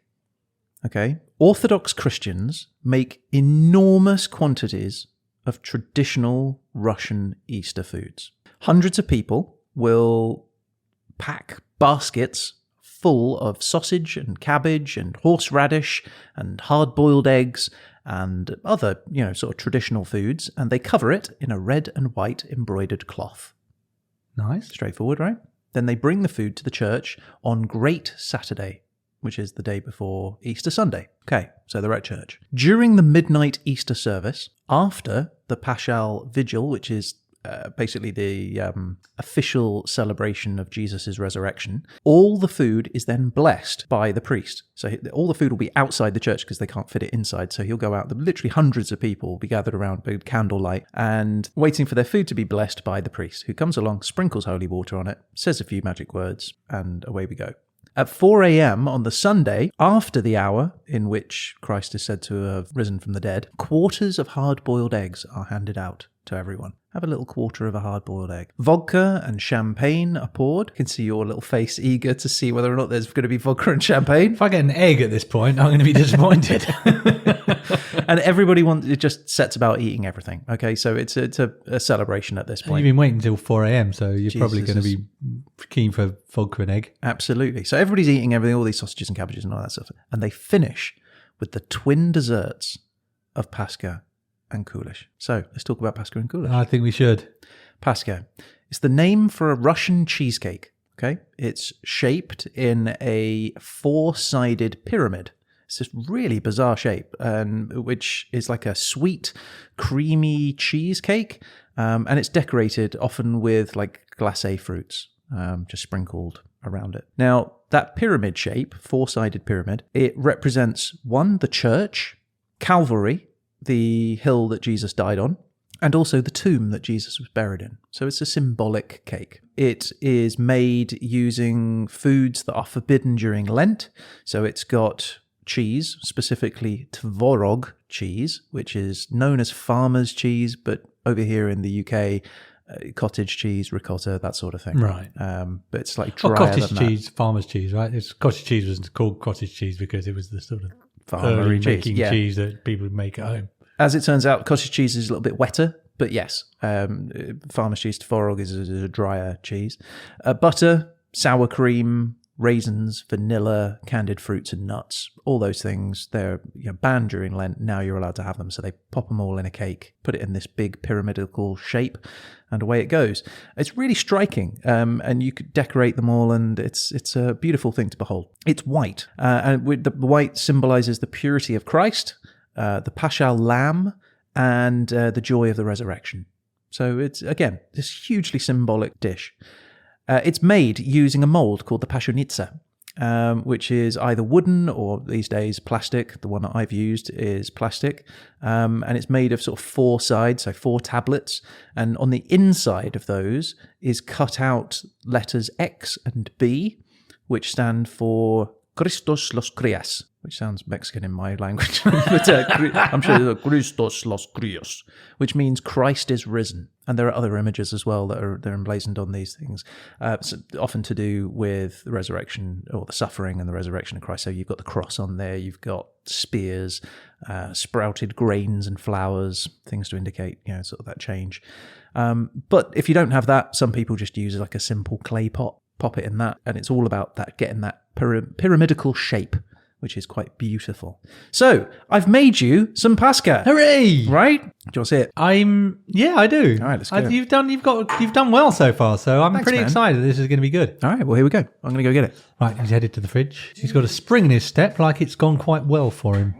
okay, Orthodox Christians make enormous quantities of traditional Russian Easter foods. Hundreds of people will pack baskets full of sausage and cabbage and horseradish and hard-boiled eggs and other, sort of traditional foods, and they cover it in a red and white embroidered cloth. Nice. Straightforward, right? Then they bring the food to the church on Great Saturday, which is the day before Easter Sunday. Okay, so they're at church. During the midnight Easter service, after the Paschal Vigil, which is basically the official celebration of Jesus' resurrection, all the food is then blessed by the priest. So all the food will be outside the church because they can't fit it inside. So he'll go out, literally hundreds of people will be gathered around by candlelight and waiting for their food to be blessed by the priest, who comes along, sprinkles holy water on it, says a few magic words, and away we go. At 4 a.m. on the Sunday, after the hour in which Christ is said to have risen from the dead, quarters of hard-boiled eggs are handed out to everyone. Have a little quarter of a hard-boiled egg. Vodka and champagne are poured. I can see your little face eager to see whether or not there's going to be vodka and champagne. If I get an egg at this point, I'm going to be disappointed. And everybody it just sets about eating everything. Okay, so it's a celebration at this You've point. been waiting until 4 a.m, so you're probably going to Jesus. be keen for vodka and egg. Absolutely. So everybody's eating everything, all these sausages and cabbages and all that stuff. And they finish with the twin desserts of Pascha and Kulish. So let's talk about Pascha and Kulish. I think we should. Pascha. It's the name for a Russian cheesecake. Okay. It's shaped in a 4-sided pyramid. It's this really bizarre shape, which is like a sweet, creamy cheesecake And it's decorated often with like glacé fruits, just sprinkled around it. Now, that pyramid shape, 4-sided pyramid, it represents one, the church, Calvary, the hill that Jesus died on, and also the tomb that Jesus was buried in. So it's a symbolic cake. It is made using foods that are forbidden during Lent. So it's got cheese, specifically tvorog cheese, which is known as farmer's cheese, but over here in the UK, cottage cheese, ricotta, that sort of thing. Right. But it's like drier cottage than cheese, farmer's cheese, right? Cottage cheese was called cottage cheese because it was the sort of Farmery early cheese, making yeah. cheese that people would make at home. As it turns out, cottage cheese is a little bit wetter, but yes, farmer's cheese, tvorog is a drier cheese. Butter, sour cream, raisins, vanilla, candied fruits and nuts, all those things, they're banned during Lent. Now you're allowed to have them. So they pop them all in a cake, put it in this big pyramidal shape, and away it goes. It's really striking, and you could decorate them all, and it's a beautiful thing to behold. It's white, and the white symbolizes the purity of Christ, the Paschal Lamb, and the joy of the resurrection. So it's, again, this hugely symbolic dish. It's made using a mold called the passionitsa, which is either wooden or these days plastic. The one that I've used is plastic. And it's made of sort of 4 sides, so 4 tablets. And on the inside of those is cut out letters X and B, which stand for Christos los Crias, which sounds Mexican in my language. But I'm sure it's Christos los Crios, which means Christ is risen. And there are other images as well they're emblazoned on these things, so often to do with the resurrection or the suffering and the resurrection of Christ. So you've got the cross on there, you've got spears, sprouted grains and flowers, things to indicate, sort of that change. But if you don't have that, some people just use like a simple clay pot, pop it in that, and it's all about that, getting that pyramidical shape, which is quite beautiful. So I've made you some pasca. Hooray! Right? Do you want to see it? Yeah, I do. All right, let's go. You've done well so far, so I'm pretty man. excited. This is going to be good. All right, well, here we go. I'm going to go get it. Right, he's headed to the fridge. He's got a spring in his step, like it's gone quite well for him.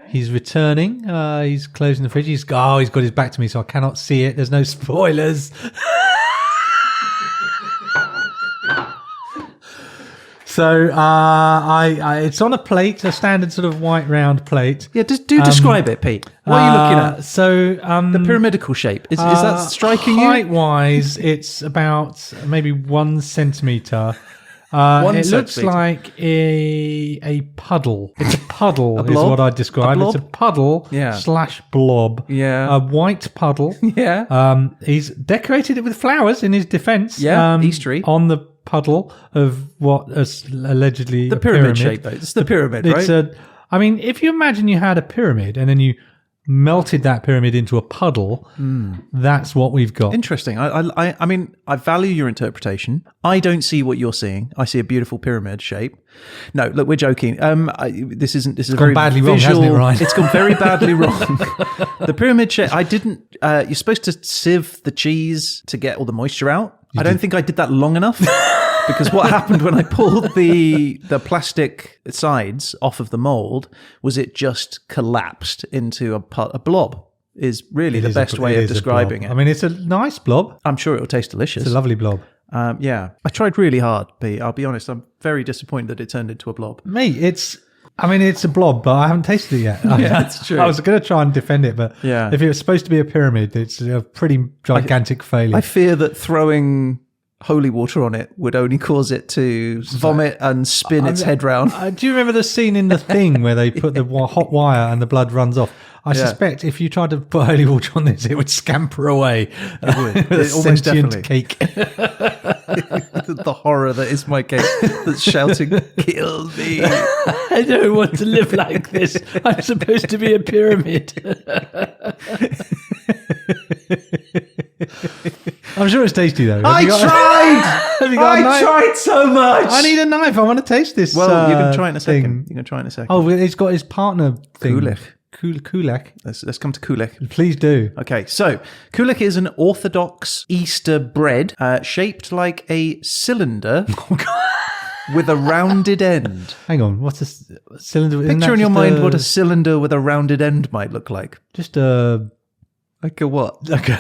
He's returning. He's closing the fridge. He's got his back to me, so I cannot see it. There's no spoilers. So it's on a plate, a standard sort of white round plate. Yeah, do describe it, Pete. What are you looking at? So The pyramidical shape. Is that striking you? Height-wise, it's about maybe 1 centimetre. It looks like a puddle. It's a puddle is blob? what I'd describe. A It's a puddle / blob. Yeah. A white puddle. Yeah. He's decorated it with flowers in his defence. Yeah, Eastery. On the puddle of what is allegedly The a pyramid shape, though. It's the pyramid, right? If you imagine you had a pyramid and then you melted that pyramid into a puddle, that's what we've got. Interesting. I mean, I value your interpretation. I don't see what you're seeing. I see a beautiful pyramid shape. No, look, we're joking. This is a very badly visual, wrong, hasn't it, Ryan? It's gone very badly wrong. The pyramid shape. I didn't. You're supposed to sieve the cheese to get all the moisture out. I don't think I did that long enough. Because what happened when I pulled the plastic sides off of the mold was it just collapsed into a blob. Is really the best way of describing it. I mean, it's a nice blob. I'm sure it'll taste delicious. It's a lovely blob. Yeah, I tried really hard, Pete. I'll be honest. I'm very disappointed that it turned into a blob. Mate, it's a blob, but I haven't tasted it yet. Yeah, that's true. I was going to try and defend it, but if it was supposed to be a pyramid, it's a pretty gigantic failure. I fear that throwing holy water on it would only cause it to vomit and spin its head round. Do you remember the scene in The Thing where they put the hot wire and the blood runs off? I suspect if you tried to put holy water on this, it would scamper away. It would. It almost definitely. Cake. The horror that is my cake that's shouting, "Kill me." I don't want to live like this. I'm supposed to be a pyramid. I'm sure it's tasty though. I tried so much. I need a knife. I want to taste this. Well, you can try it in a second. thing. You can try it in a second. Oh, he's got his partner thing. Kulek. Let's come to kulek. Please do. Okay, so kulek is an Orthodox Easter bread shaped like a cylinder with a rounded end. Hang on, what's a cylinder? Picture in your mind what a cylinder with a rounded end might look like. Just a... Like a what? Like a...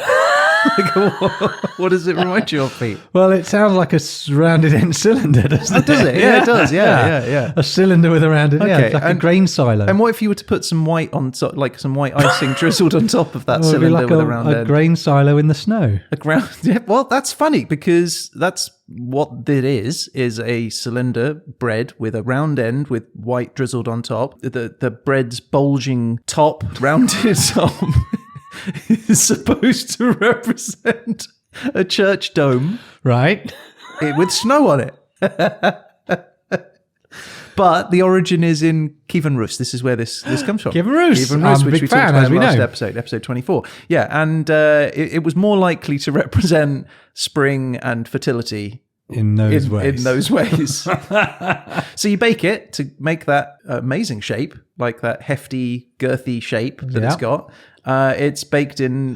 What does it remind you of, Pete? Well, it sounds like a rounded end cylinder, doesn't it? Does it? Yeah, it does. Yeah. A cylinder with a rounded end. Yeah, it's like a grain silo. And what if you were to put some white on top, like some white icing drizzled on top of that cylinder like with a round end? A grain silo in the snow. Yeah, well, that's funny because that's what it is a cylinder bread with a round end with white drizzled on top. The bread's bulging top, rounded top, is supposed to represent a church dome. Right. With snow on it. But the origin is in Kievan Rus. This is where this comes from. Kievan Rus. I'm a big fan, as we know. Episode 24. Yeah, and it was more likely to represent spring and fertility in those ways. So you bake it to make that amazing shape, like that hefty, girthy shape that it's got. It's baked in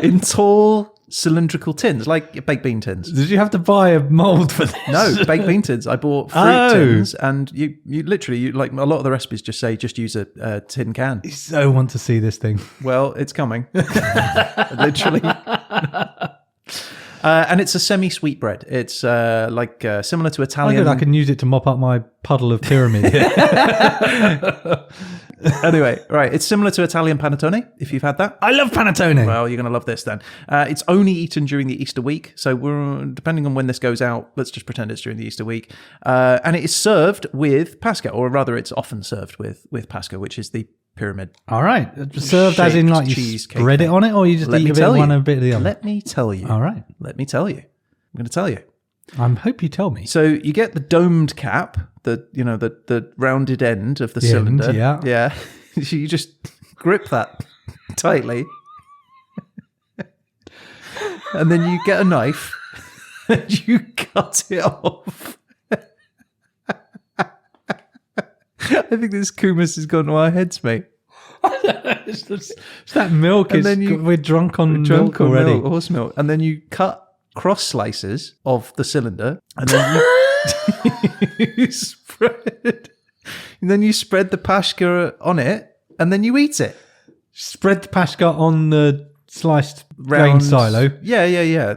in tall cylindrical tins, like baked bean tins. Did you have to buy a mold for this? No, baked bean tins. I bought fruit tins, and you literally like a lot of the recipes just use a tin can. You so want to see this thing. Well, it's coming. Literally. And it's a semi-sweet bread. It's similar to Italian. I can use it to mop up my puddle of pyramid. Anyway, right. It's similar to Italian panettone, if you've had that. I love panettone. Well, you're going to love this then. It's only eaten during the Easter week. So depending on when this goes out, let's just pretend it's during the Easter week. And it is served with pasca, or rather it's often served with pasca, which is the pyramid. All right. Served as in like you spread it on it, or you just eat a bit of one and a bit of the other? Let me tell you. All right. Let me tell you. I'm going to tell you. I hope you tell me. So you get the domed cap, the rounded end of the cylinder. End, yeah. Yeah. You just grip that tightly. And then you get a knife and you cut it off. I think this kumis has gone to our heads, mate. It's that milk. We're drunk on milk already. Horse milk. And then you cut cross slices of the cylinder, and then you spread the pashka on it, and then you eat it. Spread the pashka on the sliced grain silo. Yeah.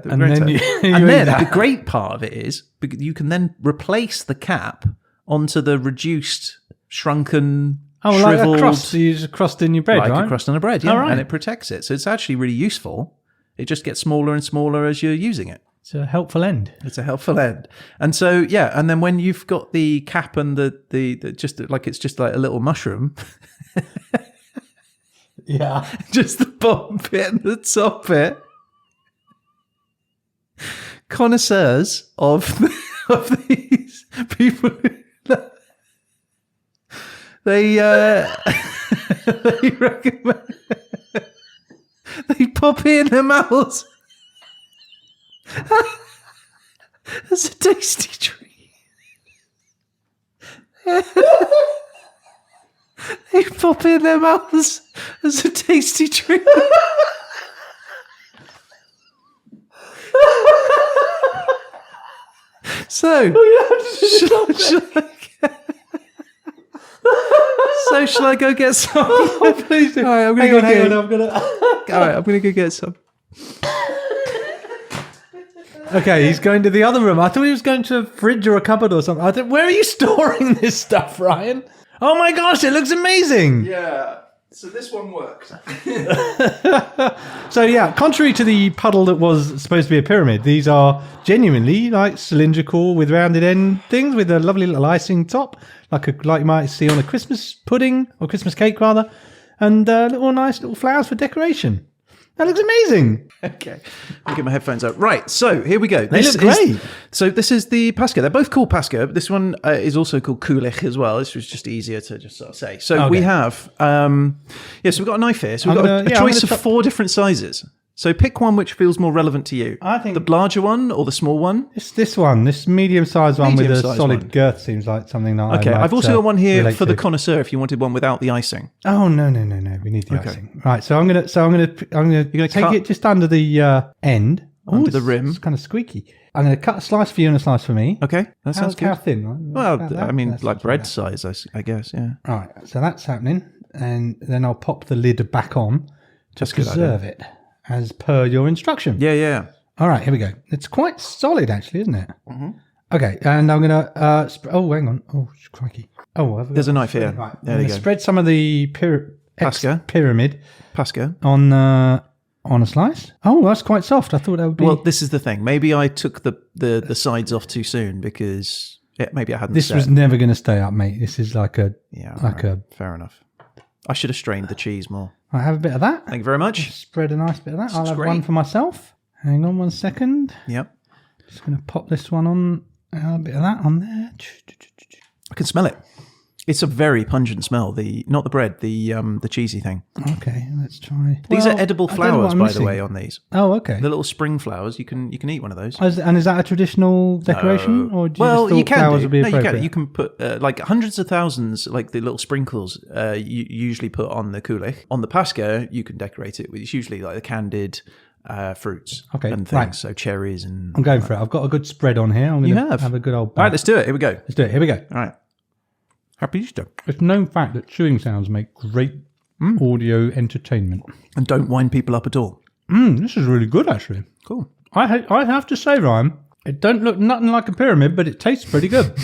And then the great part of it is you can then replace the cap onto the reduced, shrunken, like a crust. You use a crust in your bread, like right? a crust on a bread, yeah. All right. And it protects it. So it's actually really useful. It just gets smaller and smaller as you're using it. It's a helpful end. It's a helpful end. And so, yeah, and then when you've got the cap and the just like it's just like a little mushroom. Yeah. Just the bottom bit and the top bit. Connoisseurs of these people, they recommend. They pop it in their mouths. That's a tasty treat. They pop it in their mouths as a tasty treat. So, shall I go get some? Oh, please do. All right, I'm gonna go get some. Okay, he's going to the other room. I thought he was going to a fridge or a cupboard or something. Where are you storing this stuff, Ryan? Oh my gosh, it looks amazing. Yeah. So this one works. So yeah, contrary to the puddle that was supposed to be a pyramid, these are genuinely like cylindrical with rounded end things with a lovely little icing top, like you might see on a Christmas pudding or Christmas cake rather, and nice little flowers for decoration. That looks amazing. Okay. I'll get my headphones out. Right, so here we go. They look great. So this is the pasca. They're both called pasca, but this one is also called kulich as well. This was just easier to just sort of say. So we have, so we've got a knife here. So we've got a choice of 4 different sizes. So pick one which feels more relevant to you. I think the larger one or the small one? It's this one, this medium-sized one with a solid girth seems like something that Okay, I've also got one here for the connoisseur if you wanted one without the icing. Oh no, we need the icing. Right, so I'm gonna take it just under the end. Under the rim. It's kind of squeaky. I'm going to cut a slice for you and a slice for me. Okay, that sounds good. How thin? Well, I mean, like bread size, I guess, yeah. Right, so that's happening. and then I'll pop the lid back on to preserve it as per your instruction. Yeah. All right, here we go. It's quite solid, actually, isn't it? Mm-hmm. Okay, and I'm going to... hang on. Oh, crikey. Oh, there's a knife here. Right. There you go. Spread some of the pyramid Pasca. on a slice. Oh, that's quite soft. I thought that would be... Well, this is the thing. Maybe I took the sides off too soon because maybe I hadn't This was never going to stay up, mate. This is like a... Fair enough. I should have strained the cheese more. I have a bit of that. Thank you very much. Spread a nice bit of that. I'll have one for myself. Hang on 1 second. Yep. Just going to pop this one on. A bit of that on there. I can smell it. It's a very pungent smell. Not the bread, the cheesy thing. Okay, let's try. These are edible flowers, by the way, on these. Oh, okay. The little spring flowers. You can eat one of those. And is that a traditional decoration, or do you just thought you can flowers do. would be No, you appropriate? can. You can put like hundreds of thousands, like the little sprinkles. You usually put on the kulich. On the pasca, you can decorate it with. It's usually like the candied fruits and things. Right. So cherries and. I'm going for it. I've got a good spread on here. I'm going to have a good old. All right, let's do it. Here we go. Let's do it. Here we go. All right. Happy Easter. It's a known fact that chewing sounds make great audio entertainment. And don't wind people up at all. This is really good, actually. Cool. I have to say, Ryan, it don't look nothing like a pyramid, but it tastes pretty good.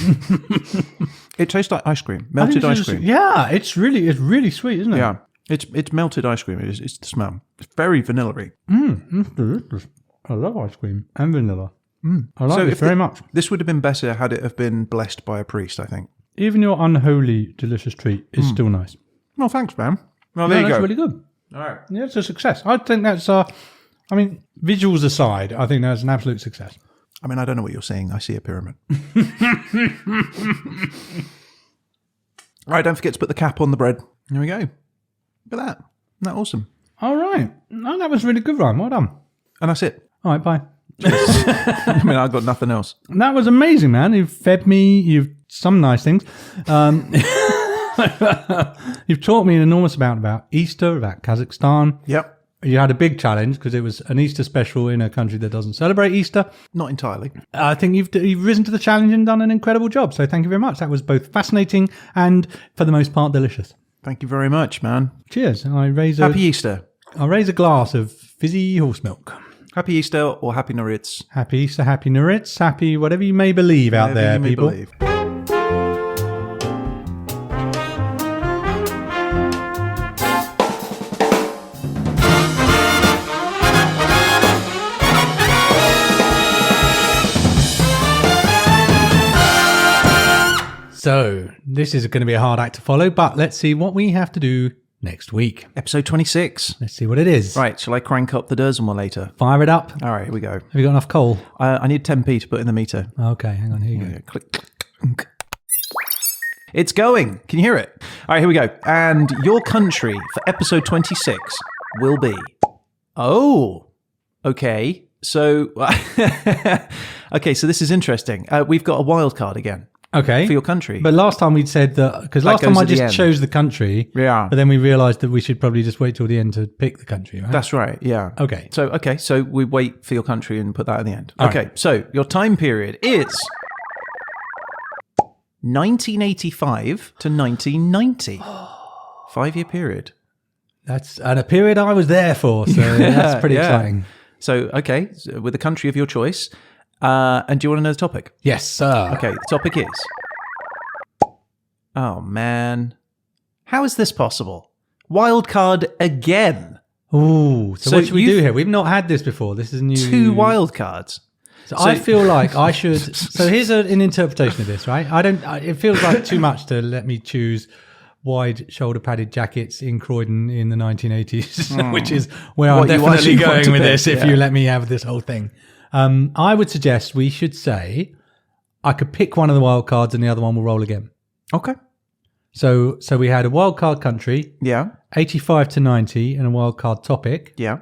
It tastes like ice cream, melted ice cream. Yeah, it's really sweet, isn't it? Yeah, it's melted ice cream. It's the smell. It's very vanilla-y. It's delicious. I love ice cream and vanilla. I like it very much. This would have been better had it have been blessed by a priest, I think. Even your unholy delicious treat is still nice. Well, thanks, man. Well, there you go. That's really good. All right. Yeah, it's a success. I think that's, visuals aside, I think that's an absolute success. I mean, I don't know what you're saying. I see a pyramid. All right, don't forget to put the cap on the bread. There we go. Look at that. Isn't that awesome? All right. No, that was really good, Ryan. Well done. And that's it. All right, bye. I mean, I've got nothing else. That was amazing, man. You've fed me. You've some nice things. You've taught me an enormous amount about Easter, about Kazakhstan. Yep. You had a big challenge because it was an Easter special in a country that doesn't celebrate Easter. Not entirely. I think you've risen to the challenge and done an incredible job. So thank you very much. That was both fascinating and, for the most part, delicious. Thank you very much, man. Cheers. Happy Easter. I'll raise a glass of fizzy horse milk. Happy Easter or Happy Nauryz. Happy Easter, Happy Nauryz, happy whatever you may believe out there, people. Believe. So, this is going to be a hard act to follow, but let's see what we have to do next week. Episode 26. Let's see what it is. Right, shall I crank up the Dersenwalator? Fire it up. All right, here we go. Have you got enough coal? I need 10p to put in the meter. Okay, hang on. Here you go. Click, click, click. It's going. Can you hear it? All right, here we go. And your country for episode 26 will be... Oh, okay. So, okay, so this is interesting. We've got a wild card again. Okay. For your country. But last time we'd said that, because last time I just chose the country. Yeah. But then we realised that we should probably just wait till the end to pick the country, right? That's right, yeah. Okay. So we wait for your country and put that at the end. All okay, right. So your time period is 1985 to 1990. 5-year period. That's a period I was there for, so that's pretty exciting. So, okay, so with the country of your choice. And do you want to know the topic? Yes, sir. Okay, the topic is... Oh, man. How is this possible? Wildcard again. Ooh, so what should we do here? We've not had this before. This is new. 2 wildcards. So I feel like I should... So here's an interpretation of this, right? It feels like too much to let me choose wide shoulder padded jackets in Croydon in the 1980s, which is where I'm definitely going with this if you let me have this whole thing. I would suggest we should say I could pick one of the wild cards and the other one will roll again. Okay. So we had a wild card country, 85 to 90, and a wild card topic. Yeah.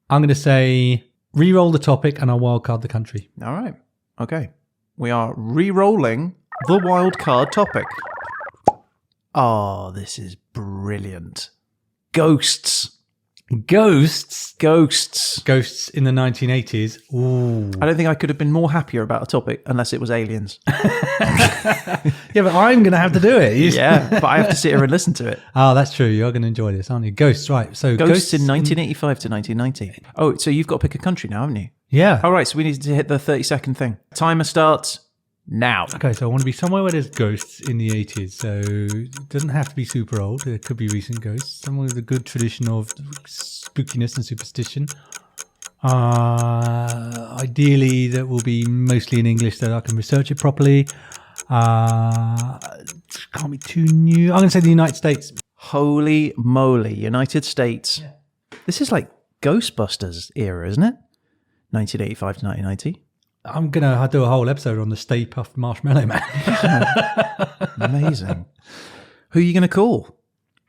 I'm going to say re-roll the topic and I'll wild card the country. All right. Okay. We are re-rolling the wild card topic. Oh, this is brilliant. Ghosts. Ghosts in the 1980s. Ooh. I don't think I could have been more happier about a topic unless it was aliens. Yeah, but I'm going to have to do it. Yeah, but I have to sit here and listen to it. Oh, that's true. You're going to enjoy this, aren't you? Ghosts, right. So Ghosts in 1985 to 1990. Oh, so you've got to pick a country now, haven't you? Yeah. All right, so we need to hit the 30-second thing. Timer starts now. Okay, so I want to be somewhere where there's ghosts in the 80s. So it doesn't have to be super old. It could be recent ghosts. Somewhere with a good tradition of spookiness and superstition. Ideally, that will be mostly in English so that I can research it properly. Can't be too new. I'm going to say the United States. Holy moly, United States. Yeah. This is like Ghostbusters era, isn't it? 1985 to 1990. I'm going to do a whole episode on the Stay Puft Marshmallow Man. Amazing. Who are you going to call?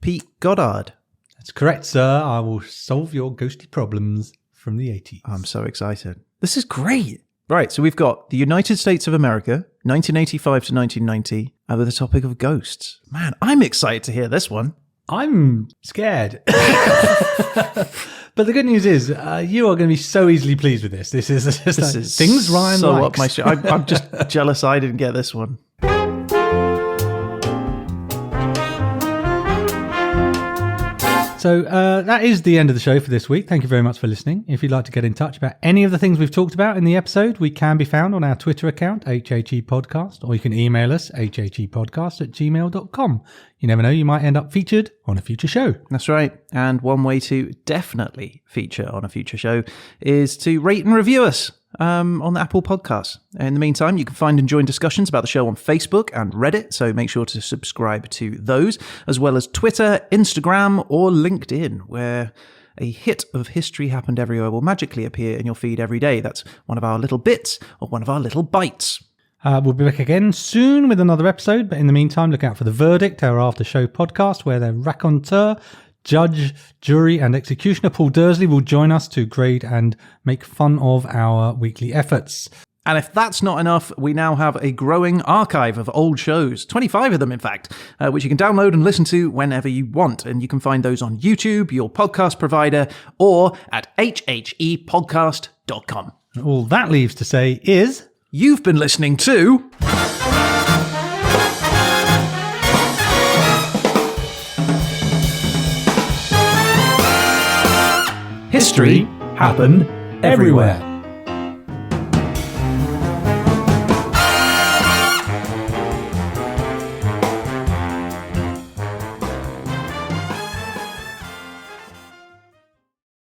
Pete Goddard. That's correct, sir. I will solve your ghosty problems from the 80s. I'm so excited. This is great. Right, so we've got the United States of America, 1985 to 1990, with the topic of ghosts. Man, I'm excited to hear this one. I'm scared. But the good news is, you are going to be so easily pleased with this. This is things Ryan so likes. Up my shit. I'm just jealous I didn't get this one. So that is the end of the show for this week. Thank you very much for listening. If you'd like to get in touch about any of the things we've talked about in the episode, we can be found on our Twitter account, hhepodcast, or you can email us, hhepodcast@gmail.com. You never know, you might end up featured on a future show. That's right. And one way to definitely feature on a future show is to rate and review us on the Apple Podcasts. In the meantime, you can find and join discussions about the show on Facebook and Reddit, so make sure to subscribe to those, as well as Twitter, Instagram, or LinkedIn, where a hit of History Happened Everywhere will magically appear in your feed every day. That's one of our little bits or one of our little bites. We'll be back again soon with another episode, but in the meantime, look out for The Verdict, our after-show podcast, where the raconteur, judge, jury, and executioner Paul Dursley will join us to grade and make fun of our weekly efforts. And if that's not enough, we now have a growing archive of old shows, 25 of them, in fact, which you can download and listen to whenever you want. And you can find those on YouTube, your podcast provider, or at hhepodcast.com. All that leaves to say is, you've been listening to History Happened Everywhere.